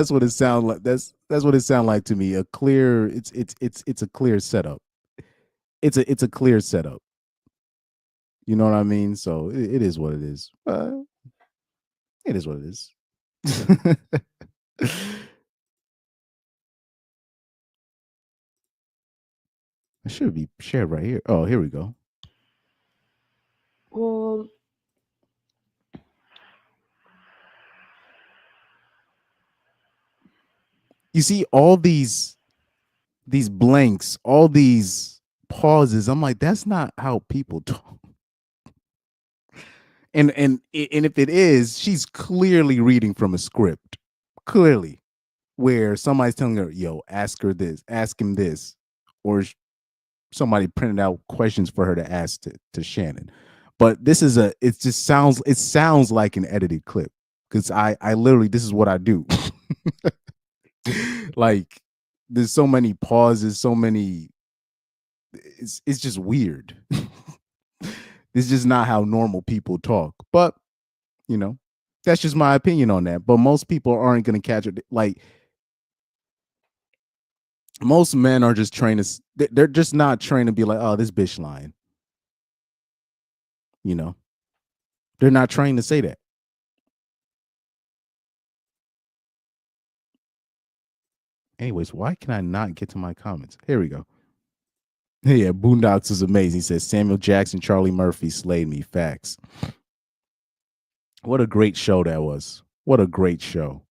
what it sounds like. That's what it sounds like to me. A clear it's a clear setup. It's a clear setup. You know what I mean? So it is what it is. It is what it is. It should be shared right here. Oh, here we go. Well, you see all these blanks, all these pauses. I'm like, that's not how people talk. And if it is, she's clearly reading from a script. Clearly, where somebody's telling her, "Yo, ask her this, ask him this," or somebody printed out questions for her to ask to Shannon. But this is it sounds like an edited clip because I literally this is what I do. Like there's so many pauses, so many. It's just weird. It's just not how normal people talk. But that's just my opinion on that. But most people aren't going to catch it. Like most men are just trained to. They're just not trained to be like, oh, this bitch lying. They're not trained to say that. Anyways, why can I not get to my comments? Here we go. Yeah, Boondocks is amazing. He says Samuel Jackson, Charlie Murphy slayed me. Facts. What a great show that was. What a great show.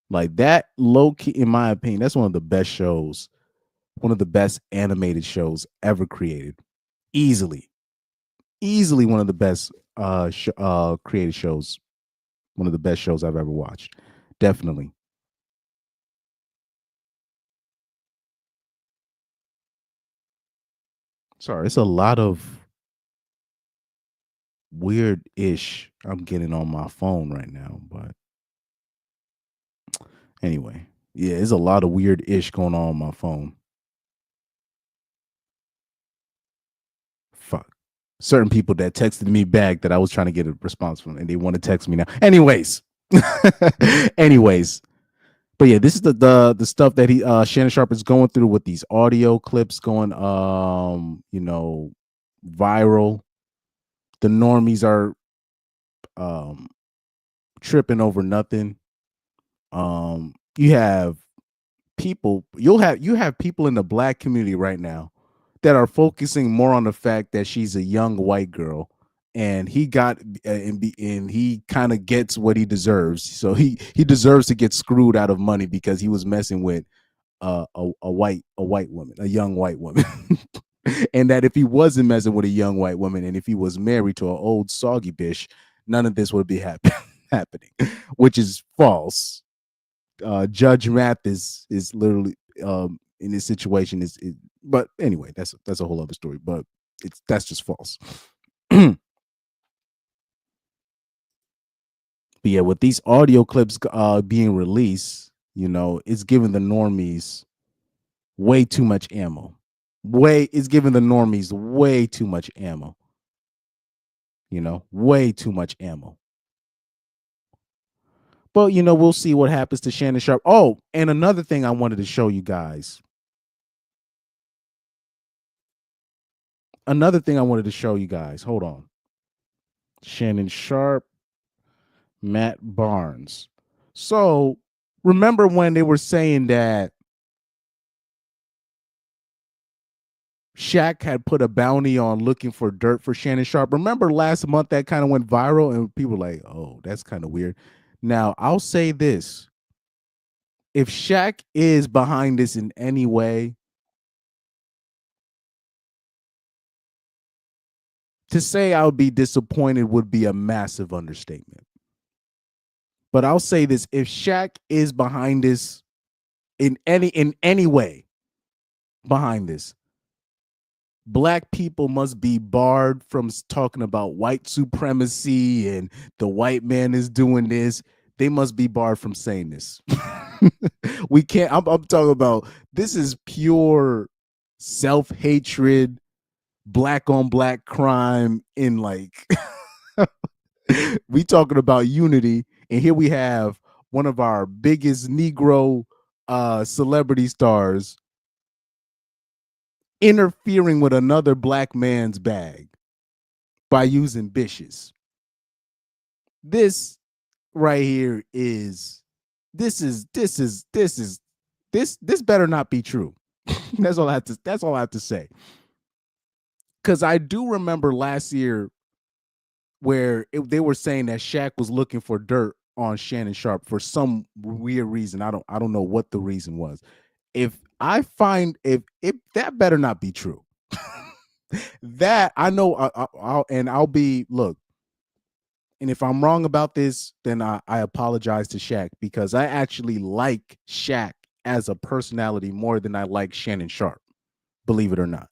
Like that, low key, in my opinion, that's one of the best shows, one of the best animated shows ever created. Easily. Easily one of the best created shows. One of the best shows I've ever watched. Definitely. Sorry, it's a lot of weird ish I'm getting on my phone right now, but anyway, yeah, there's a lot of weird ish going on my phone. Fuck. Certain people that texted me back that I was trying to get a response from, and they want to text me now. Anyways, anyways, but yeah, this is the stuff that he Shannon Sharpe is going through with these audio clips going viral. The normies are tripping over nothing. You have people, you have people in the black community right now that are focusing more on the fact that she's a young white girl and he got and he kind of gets what he deserves. So he deserves to get screwed out of money because he was messing with a white woman, a young white woman. And that if he wasn't messing with a young white woman and if he was married to an old soggy bitch, none of this would be happening, which is false. Judge Math is literally in this situation is but anyway, that's a whole other story. But that's just false. But yeah, with these audio clips being released, it's giving the normies way too much ammo. It's giving the normies way too much ammo. Way too much ammo. But we'll see what happens to Shannon Sharpe. Oh, and another thing I wanted to show you guys. Hold on. Shannon Sharpe, Matt Barnes. So remember when they were saying that Shaq had put a bounty on looking for dirt for Shannon Sharpe? Remember last month that kind of went viral and people were like, oh, that's kind of weird. Now, I'll say this. If Shaq is behind this in any way, to say I would be disappointed would be a massive understatement. But I'll say this, if Shaq is behind this in any way behind this, black people must be barred from talking about white supremacy and the white man is doing this. They must be barred from saying this. We can't. I'm talking about this is pure self-hatred, black on black crime in like we talking about unity, and here we have one of our biggest Negro celebrity stars interfering with another black man's bag by using bitches. This right here is this better not be true. That's all I have to say. Because I do remember last year where they were saying that Shaq was looking for dirt on Shannon Sharpe for some weird reason. I don't know what the reason was. If that better not be true. That I know I'll be look. And if I'm wrong about this, then I apologize to Shaq because I actually like Shaq as a personality more than I like Shannon Sharpe, believe it or not.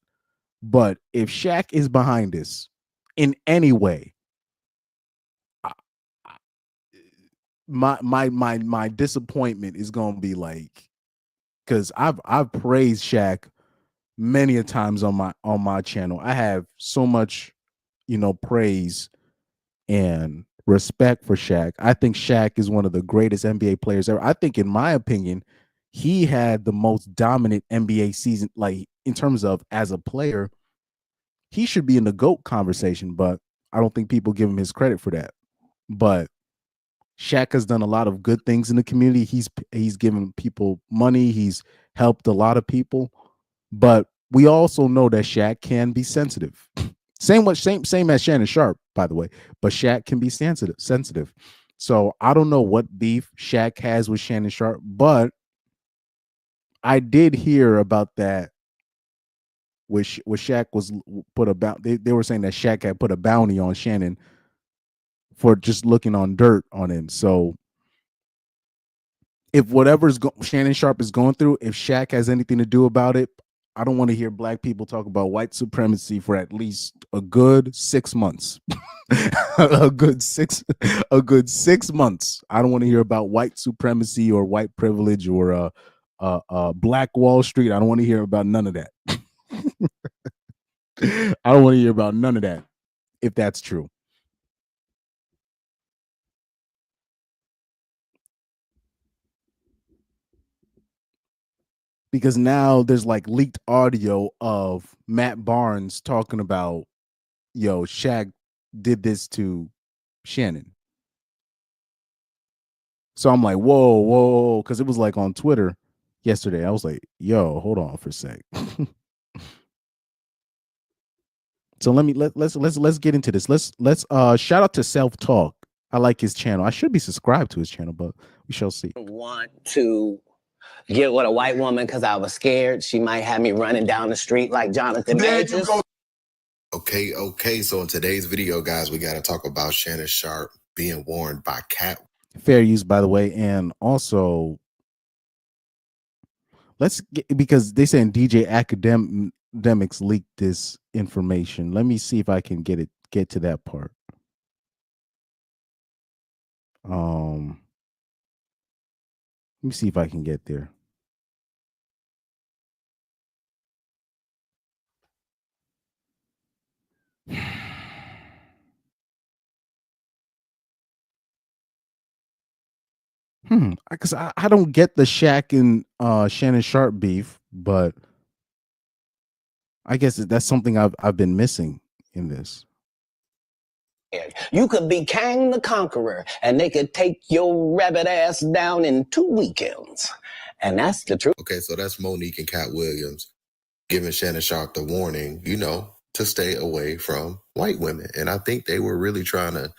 But if Shaq is behind this in any way, my disappointment is gonna be like, because I've praised Shaq many a times on my channel. I have so much, praise and respect for Shaq. I think Shaq is one of the greatest NBA players ever. I think, in my opinion, he had the most dominant NBA season, like in terms of as a player. He should be in the GOAT conversation, but I don't think people give him his credit for that. But Shaq has done a lot of good things in the community. He's given people money. He's helped a lot of people, but we also know that Shaq can be sensitive. Same as Shannon Sharpe, by the way. But Shaq can be sensitive. So I don't know what beef Shaq has with Shannon Sharpe, but I did hear about that. Which Shaq was put about. They were saying that Shaq had put a bounty on Shannon for just looking on dirt on him. So if Shannon Sharpe is going through, if Shaq has anything to do about it, I don't want to hear black people talk about white supremacy for at least a good 6 months. a good 6 months. I don't want to hear about white supremacy or white privilege or Black Wall Street. I don't want to hear about none of that. I don't want to hear about none of that if that's true. Because now there's like leaked audio of Matt Barnes talking about, yo, Shaq did this to Shannon. So I'm like, whoa, because it was like on Twitter yesterday. I was like, yo, hold on for a sec. So let's get into this. Let's shout out to Self Talk. I like his channel. I should be subscribed to his channel, but we shall see. Want to get with a white woman because I was scared she might have me running down the street like Jonathan Majors. Okay. So in today's video, guys, we got to talk about Shannon Sharpe being warned by Cat. Fair use, by the way, and also because they saying DJ Academics leaked this information. Let me see if I can get to that part. Let me see if I can get there. Because I don't get the Shaq and Shannon Sharpe beef, but I guess that's something I've been missing in this. You could be Kang the Conqueror, and they could take your rabbit ass down in 2 weekends. And that's the truth. Okay, so that's Monique and Cat Williams giving Shannon Sharpe the warning, to stay away from white women. And I think they were really trying to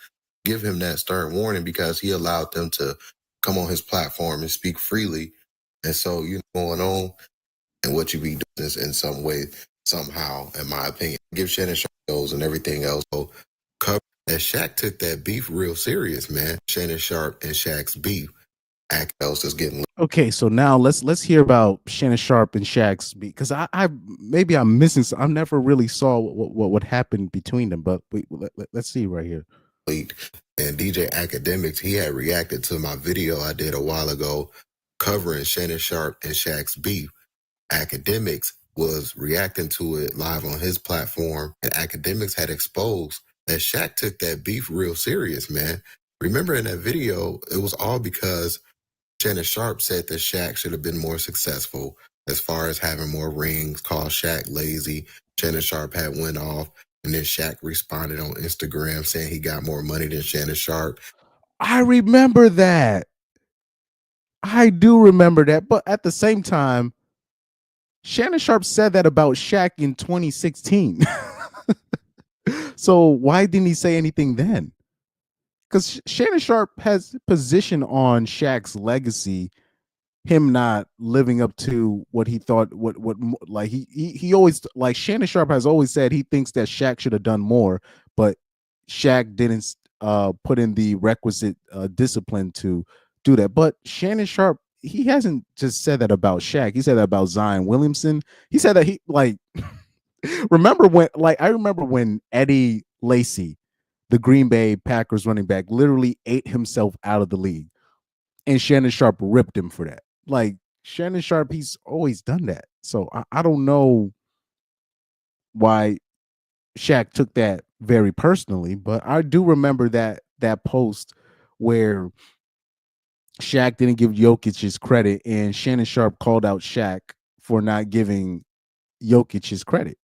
give him that stern warning because he allowed them to come on his platform and speak freely. And so, going on and what you be doing is in some way, somehow, in my opinion, give Shannon Sharpe those and everything else. So, that Shaq took that beef real serious, man. Shannon Sharpe and Shaq's beef. Else is getting okay. So now let's hear about Shannon Sharpe and Shaq's beef because I maybe I'm missing. I never really saw what happened between them, but let's see right here. And DJ Academics, he had reacted to my video I did a while ago covering Shannon Sharpe and Shaq's beef. Academics was reacting to it live on his platform, and Academics had exposed that Shaq took that beef real serious, man. Remember in that video, it was all because Shannon Sharpe said that Shaq should have been more successful as far as having more rings, called Shaq lazy. Shannon Sharpe had went off, and then Shaq responded on Instagram saying he got more money than Shannon Sharpe. I remember that. I do remember that, but at the same time, Shannon Sharpe said that about Shaq in 2016. So why didn't he say anything then? Because Shannon Sharpe has position on Shaq's legacy, him not living up to what he thought. What like he always, like, Shannon Sharpe has always said he thinks that Shaq should have done more, but Shaq didn't put in the requisite discipline to do that. But Shannon Sharpe, he hasn't just said that about Shaq. He said that about Zion Williamson. He said that he like. I remember when Eddie Lacy, the Green Bay Packers running back, literally ate himself out of the league, and Shannon Sharpe ripped him for that. Like, Shannon Sharpe, he's always done that. So I don't know why Shaq took that very personally, but I do remember that post where Shaq didn't give Jokic his credit, and Shannon Sharpe called out Shaq for not giving Jokic his credit.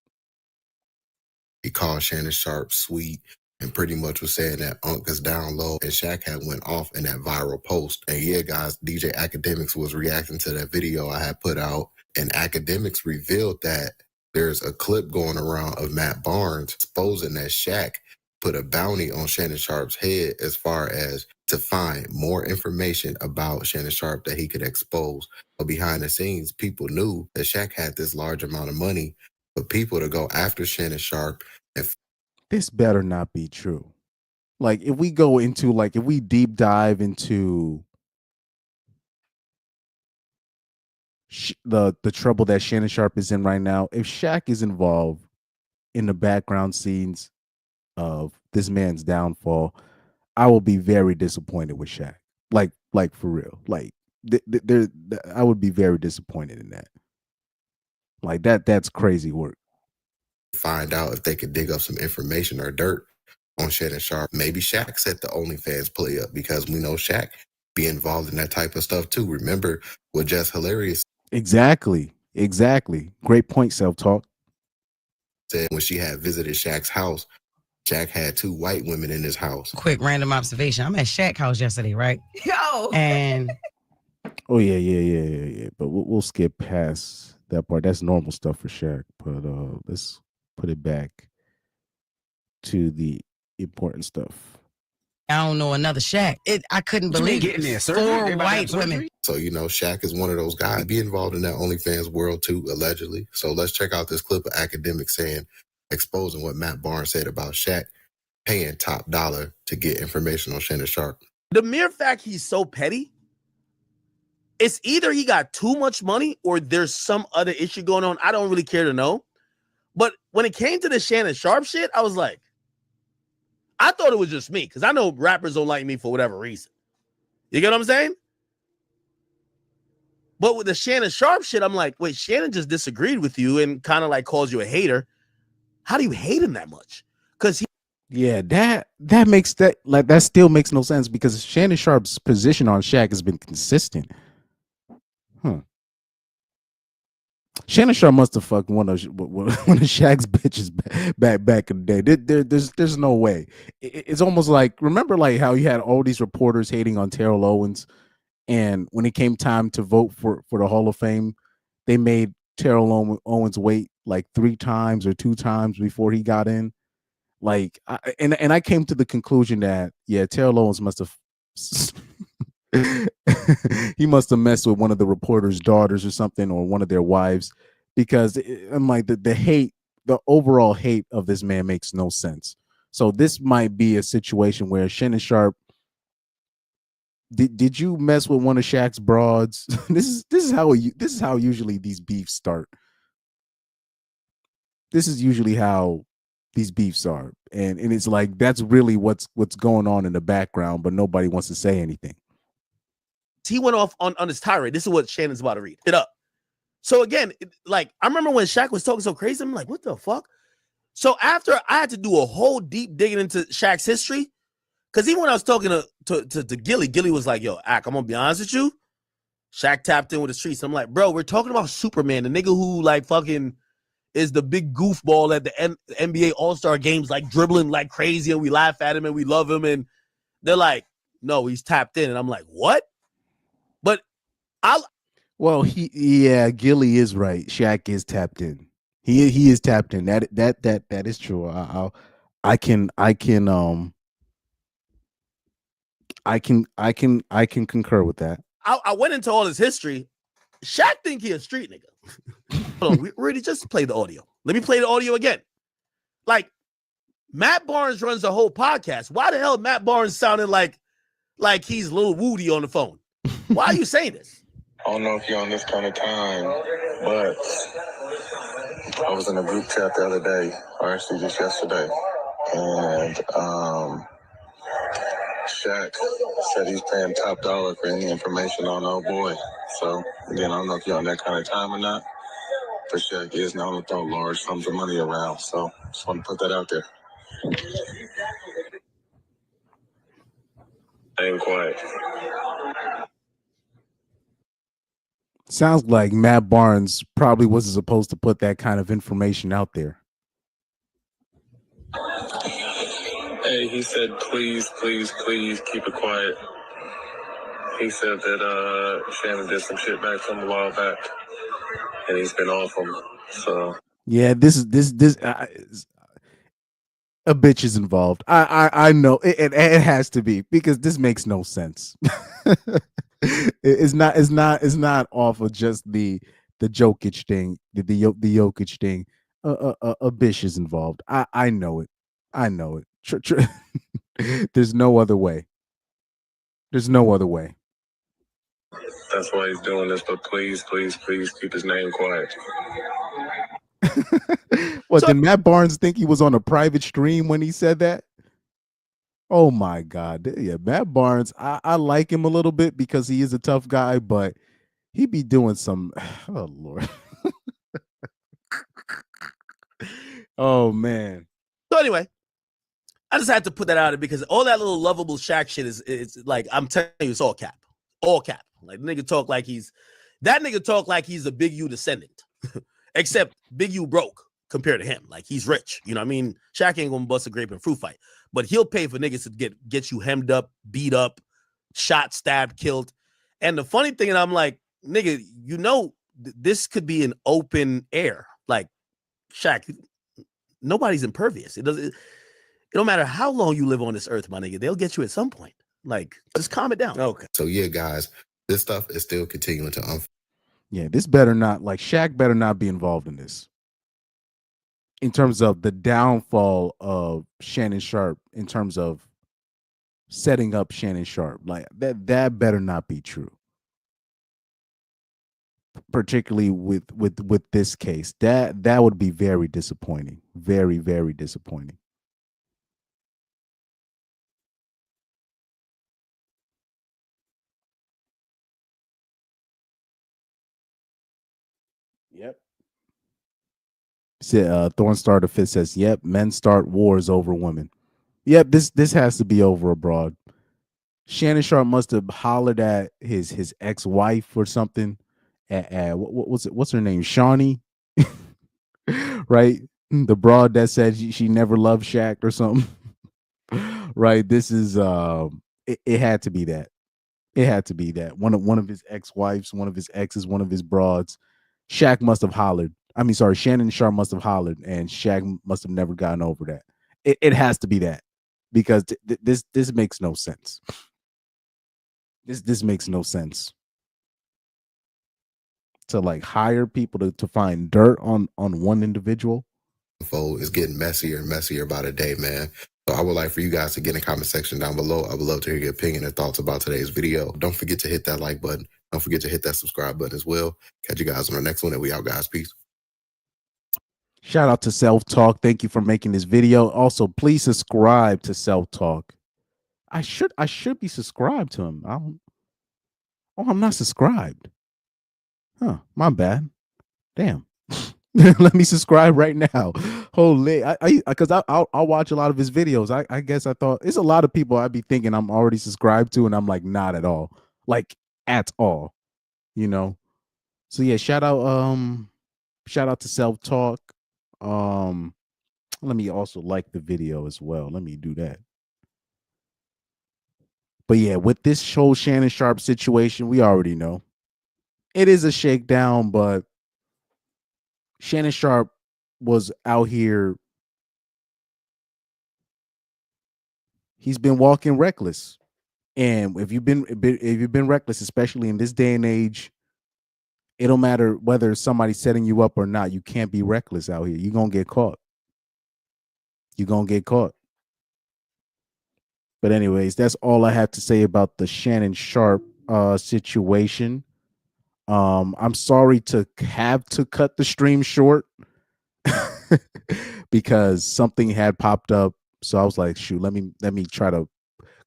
He called Shannon Sharpe sweet. and pretty much was saying that Unc is down low, and Shaq had went off in that viral post. And yeah, guys, DJ Academics was reacting to that video I had put out, and Academics revealed that there's a clip going around of Matt Barnes exposing that Shaq put a bounty on Shannon Sharpe's head as far as to find more information about Shannon Sharpe that he could expose. But behind the scenes, people knew that Shaq had this large amount of money for people to go after Shannon Sharpe. And This better not be true. Like, if we go into, like, if we deep dive into the trouble that Shannon Sharpe is in right now, if Shaq is involved in the background scenes of this man's downfall, I will be very disappointed with Shaq. Like for real. Like, I would be very disappointed in that. Like, that's crazy work. find out if they could dig up some information or dirt on Shannon Sharpe. Maybe Shaq set the OnlyFans play up, because we know Shaq be involved in that type of stuff too. Remember what Just Hilarious Exactly. Great point, self-talk. said when she had visited Shaq's house, Shaq had 2 white women in his house. Quick random observation. I'm at Shaq's house yesterday, right? Yo. And Oh yeah. But we'll skip past that part. That's normal stuff for Shaq. But let's put it back to the important stuff. I don't know another Shaq. I couldn't believe getting there, sir? 4 white women. So, you know, Shaq is one of those guys be involved in that OnlyFans world too, allegedly. So let's check out this clip of Academics exposing what Matt Barnes said about Shaq paying top dollar to get information on Shannon Sharpe. The mere fact he's so petty, it's either he got too much money or there's some other issue going on. I don't really care to know. But when it came to the Shannon Sharpe shit, I was like, I thought it was just me, because I know rappers don't like me for whatever reason. You get what I'm saying? But with the Shannon Sharpe shit, I'm like, wait, Shannon just disagreed with you and kind of like calls you a hater. How do you hate him that much? Because Yeah, that makes that still makes no sense, because Shannon Sharpe's position on Shaq has been consistent. Shannon Sharpe must have fucked one of Shaq's bitches back in the day. There's no way. It's almost like, remember like how you had all these reporters hating on Terrell Owens, and when it came time to vote for the Hall of Fame, they made Terrell Owens wait like 3 times or 2 times before he got in. Like, I came to the conclusion that Terrell Owens must have he must have messed with one of the reporters' daughters or something, or one of their wives, because I'm like, the overall hate of this man makes no sense. So this might be a situation where Shannon Sharpe, did you mess with one of Shaq's broads? This is how usually these beefs start. This is usually how these beefs are, and it's like, that's really what's going on in the background, but nobody wants to say anything. he went off on his tirade. This is what Shannon's about to read. It up. So again, like, I remember when Shaq was talking so crazy, I'm like, what the fuck? So after I had to do a whole deep digging into Shaq's history, because even when I was talking to Gilly was like, yo, Ak, I'm gonna be honest with you. Shaq tapped in with the streets. I'm like, bro, we're talking about Superman, the nigga who like fucking is the big goofball at the NBA All-Star games, like dribbling like crazy, and we laugh at him and we love him. And they're like, no, he's tapped in. And I'm like, what? But Gilly is right. Shaq is tapped in. He is tapped in. That is true. I can concur with that. I went into all his history. Shaq think he a street nigga. Hold on, we already just played the audio. Let me play the audio again. Like, Matt Barnes runs the whole podcast. Why the hell Matt Barnes sounded like he's Lil Woody on the phone? Why are you saying this? I don't know if you're on this kind of time, but I was in a group chat the other day, or actually just yesterday, and Shaq said he's paying top dollar for any information on old boy. So, again, I don't know if you're on that kind of time or not, but Shaq is known to throw large sums of money around. So, just want to put that out there. Stay quiet. Sounds like Matt Barnes probably wasn't supposed to put that kind of information out there. Hey, he said, please, please, please keep it quiet. He said that Shannon did some shit back from a while back, and he's been off him. So Yeah, this a bitch is involved. I know it has to be because this makes no sense. It's not off of just the Jokic thing, the Jokic thing. A bitch is involved. I know it. I know it. There's no other way. There's no other way. that's why he's doing this. But please, please, please keep his name quiet. What, did Matt Barnes think he was on a private stream when he said that? Oh my God. Yeah, Matt Barnes, I like him a little bit because he is a tough guy, but he be doing some oh Lord. Oh man. So anyway, I just had to put that out there because all that little lovable Shaq shit is like, I'm telling you, it's all cap. All cap. Like nigga talk like he's a Big U descendant. Except Big U broke compared to him. Like he's rich. You know what I mean? Shaq ain't gonna bust a grape and fruit fight. But he'll pay for niggas to get you hemmed up, beat up, shot, stabbed, killed. And the funny thing, and I'm like, nigga, you know, this could be an open air. Like Shaq, nobody's impervious. It don't matter how long you live on this earth, my nigga. They'll get you at some point. Like, just calm it down. Okay. So yeah, guys, this stuff is still continuing to unfold. Yeah, this better not, like, Shaq better not be involved in this. In terms of the downfall of Shannon Sharpe, in terms of setting up Shannon Sharpe, like that better not be true. Particularly with this case, that would be very disappointing. Very, very disappointing. Yep. Thorn Star the Fifth says, "Yep, men start wars over women." Yep, this has to be over abroad. Shannon Sharpe must have hollered at his ex-wife or something. What's her name? Shawnee, right? The broad that said she never loved Shaq or something. Right. This is it had to be that. It had to be that. One of his ex-wives, one of his exes, one of his broads. Shaq must have hollered. I mean, sorry, Shannon Sharpe must have hollered, and Shaq must have never gotten over that. It has to be that, because this makes no sense. This makes no sense. To like hire people to find dirt on one individual. It's getting messier and messier by the day, man. So I would like for you guys to get in the comment section down below. I would love to hear your opinion and thoughts about today's video. Don't forget to hit that like button. Don't forget to hit that subscribe button as well. Catch you guys on the next one, and we out, guys. Peace. Shout out to Self Talk. Thank you for making this video. Also, please subscribe to Self Talk. I should be subscribed to him. I'm not subscribed. Huh, my bad. Damn. Let me subscribe right now. Holy, because I'll watch a lot of his videos. I guess I thought it's a lot of people I'd be thinking I'm already subscribed to, and I'm like, not at all. Like at all. You know. So yeah, shout out to Self Talk. Let me also like the video as well. Let me do that. But yeah, with this whole Shannon Sharpe situation, we already know it is a shakedown, but Shannon Sharpe was out here. He's been walking reckless. And if you've been reckless, especially in this day and age, it don't matter whether somebody's setting you up or not. You can't be reckless out here. You're going to get caught. You're going to get caught. But anyways, that's all I have to say about the Shannon Sharpe situation. I'm sorry to have to cut the stream short because something had popped up. So I was like, shoot, let me try to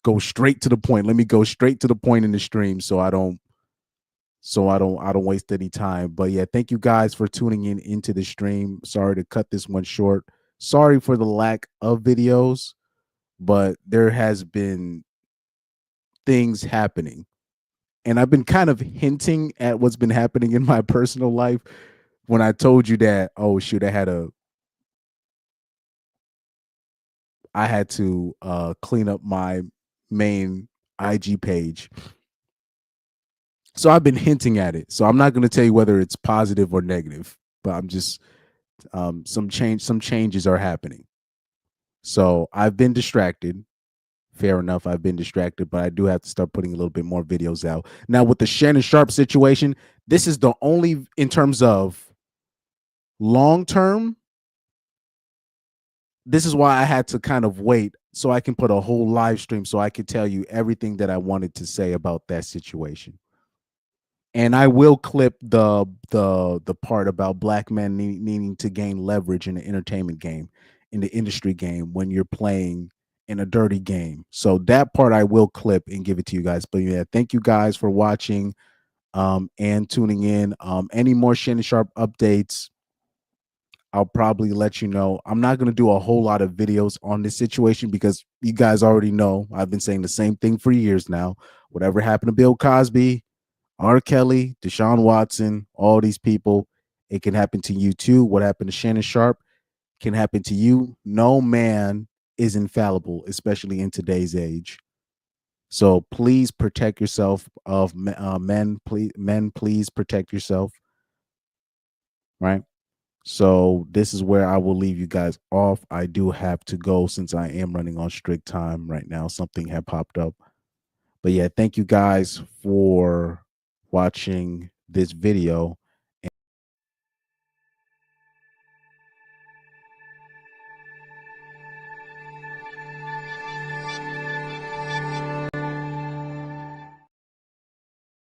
go straight to the point. Let me go straight to the point in the stream so I don't waste any time. But yeah, thank you guys for tuning into the stream. Sorry to cut this one short. Sorry for the lack of videos, but there has been things happening. And I've been kind of hinting at what's been happening in my personal life when I told you that, oh shoot, I had I had to clean up my main IG page. So I've been hinting at it. So I'm not going to tell you whether it's positive or negative, but I'm just some changes are happening. So I've been distracted. Fair enough, I've been distracted, but I do have to start putting a little bit more videos out. Now with the Shannon Sharpe situation, this is the only, in terms of long term, this is why I had to kind of wait so I can put a whole live stream so I could tell you everything that I wanted to say about that situation. And I will clip the part about black men needing to gain leverage in the entertainment game, in the industry game, when you're playing in a dirty game. So that part I will clip and give it to you guys. But yeah, thank you guys for watching and tuning in. Any more Shannon Sharpe updates, I'll probably let you know. I'm not going to do a whole lot of videos on this situation because you guys already know I've been saying the same thing for years now. Whatever happened to Bill Cosby, R. Kelly, Deshaun Watson, all these people, it can happen to you too. What happened to Shannon Sharpe can happen to you. No man is infallible, especially in today's age. So please protect yourself of men. Please protect yourself. Right. So this is where I will leave you guys off. I do have to go since I am running on strict time right now. Something had popped up. But yeah, thank you guys for watching this video.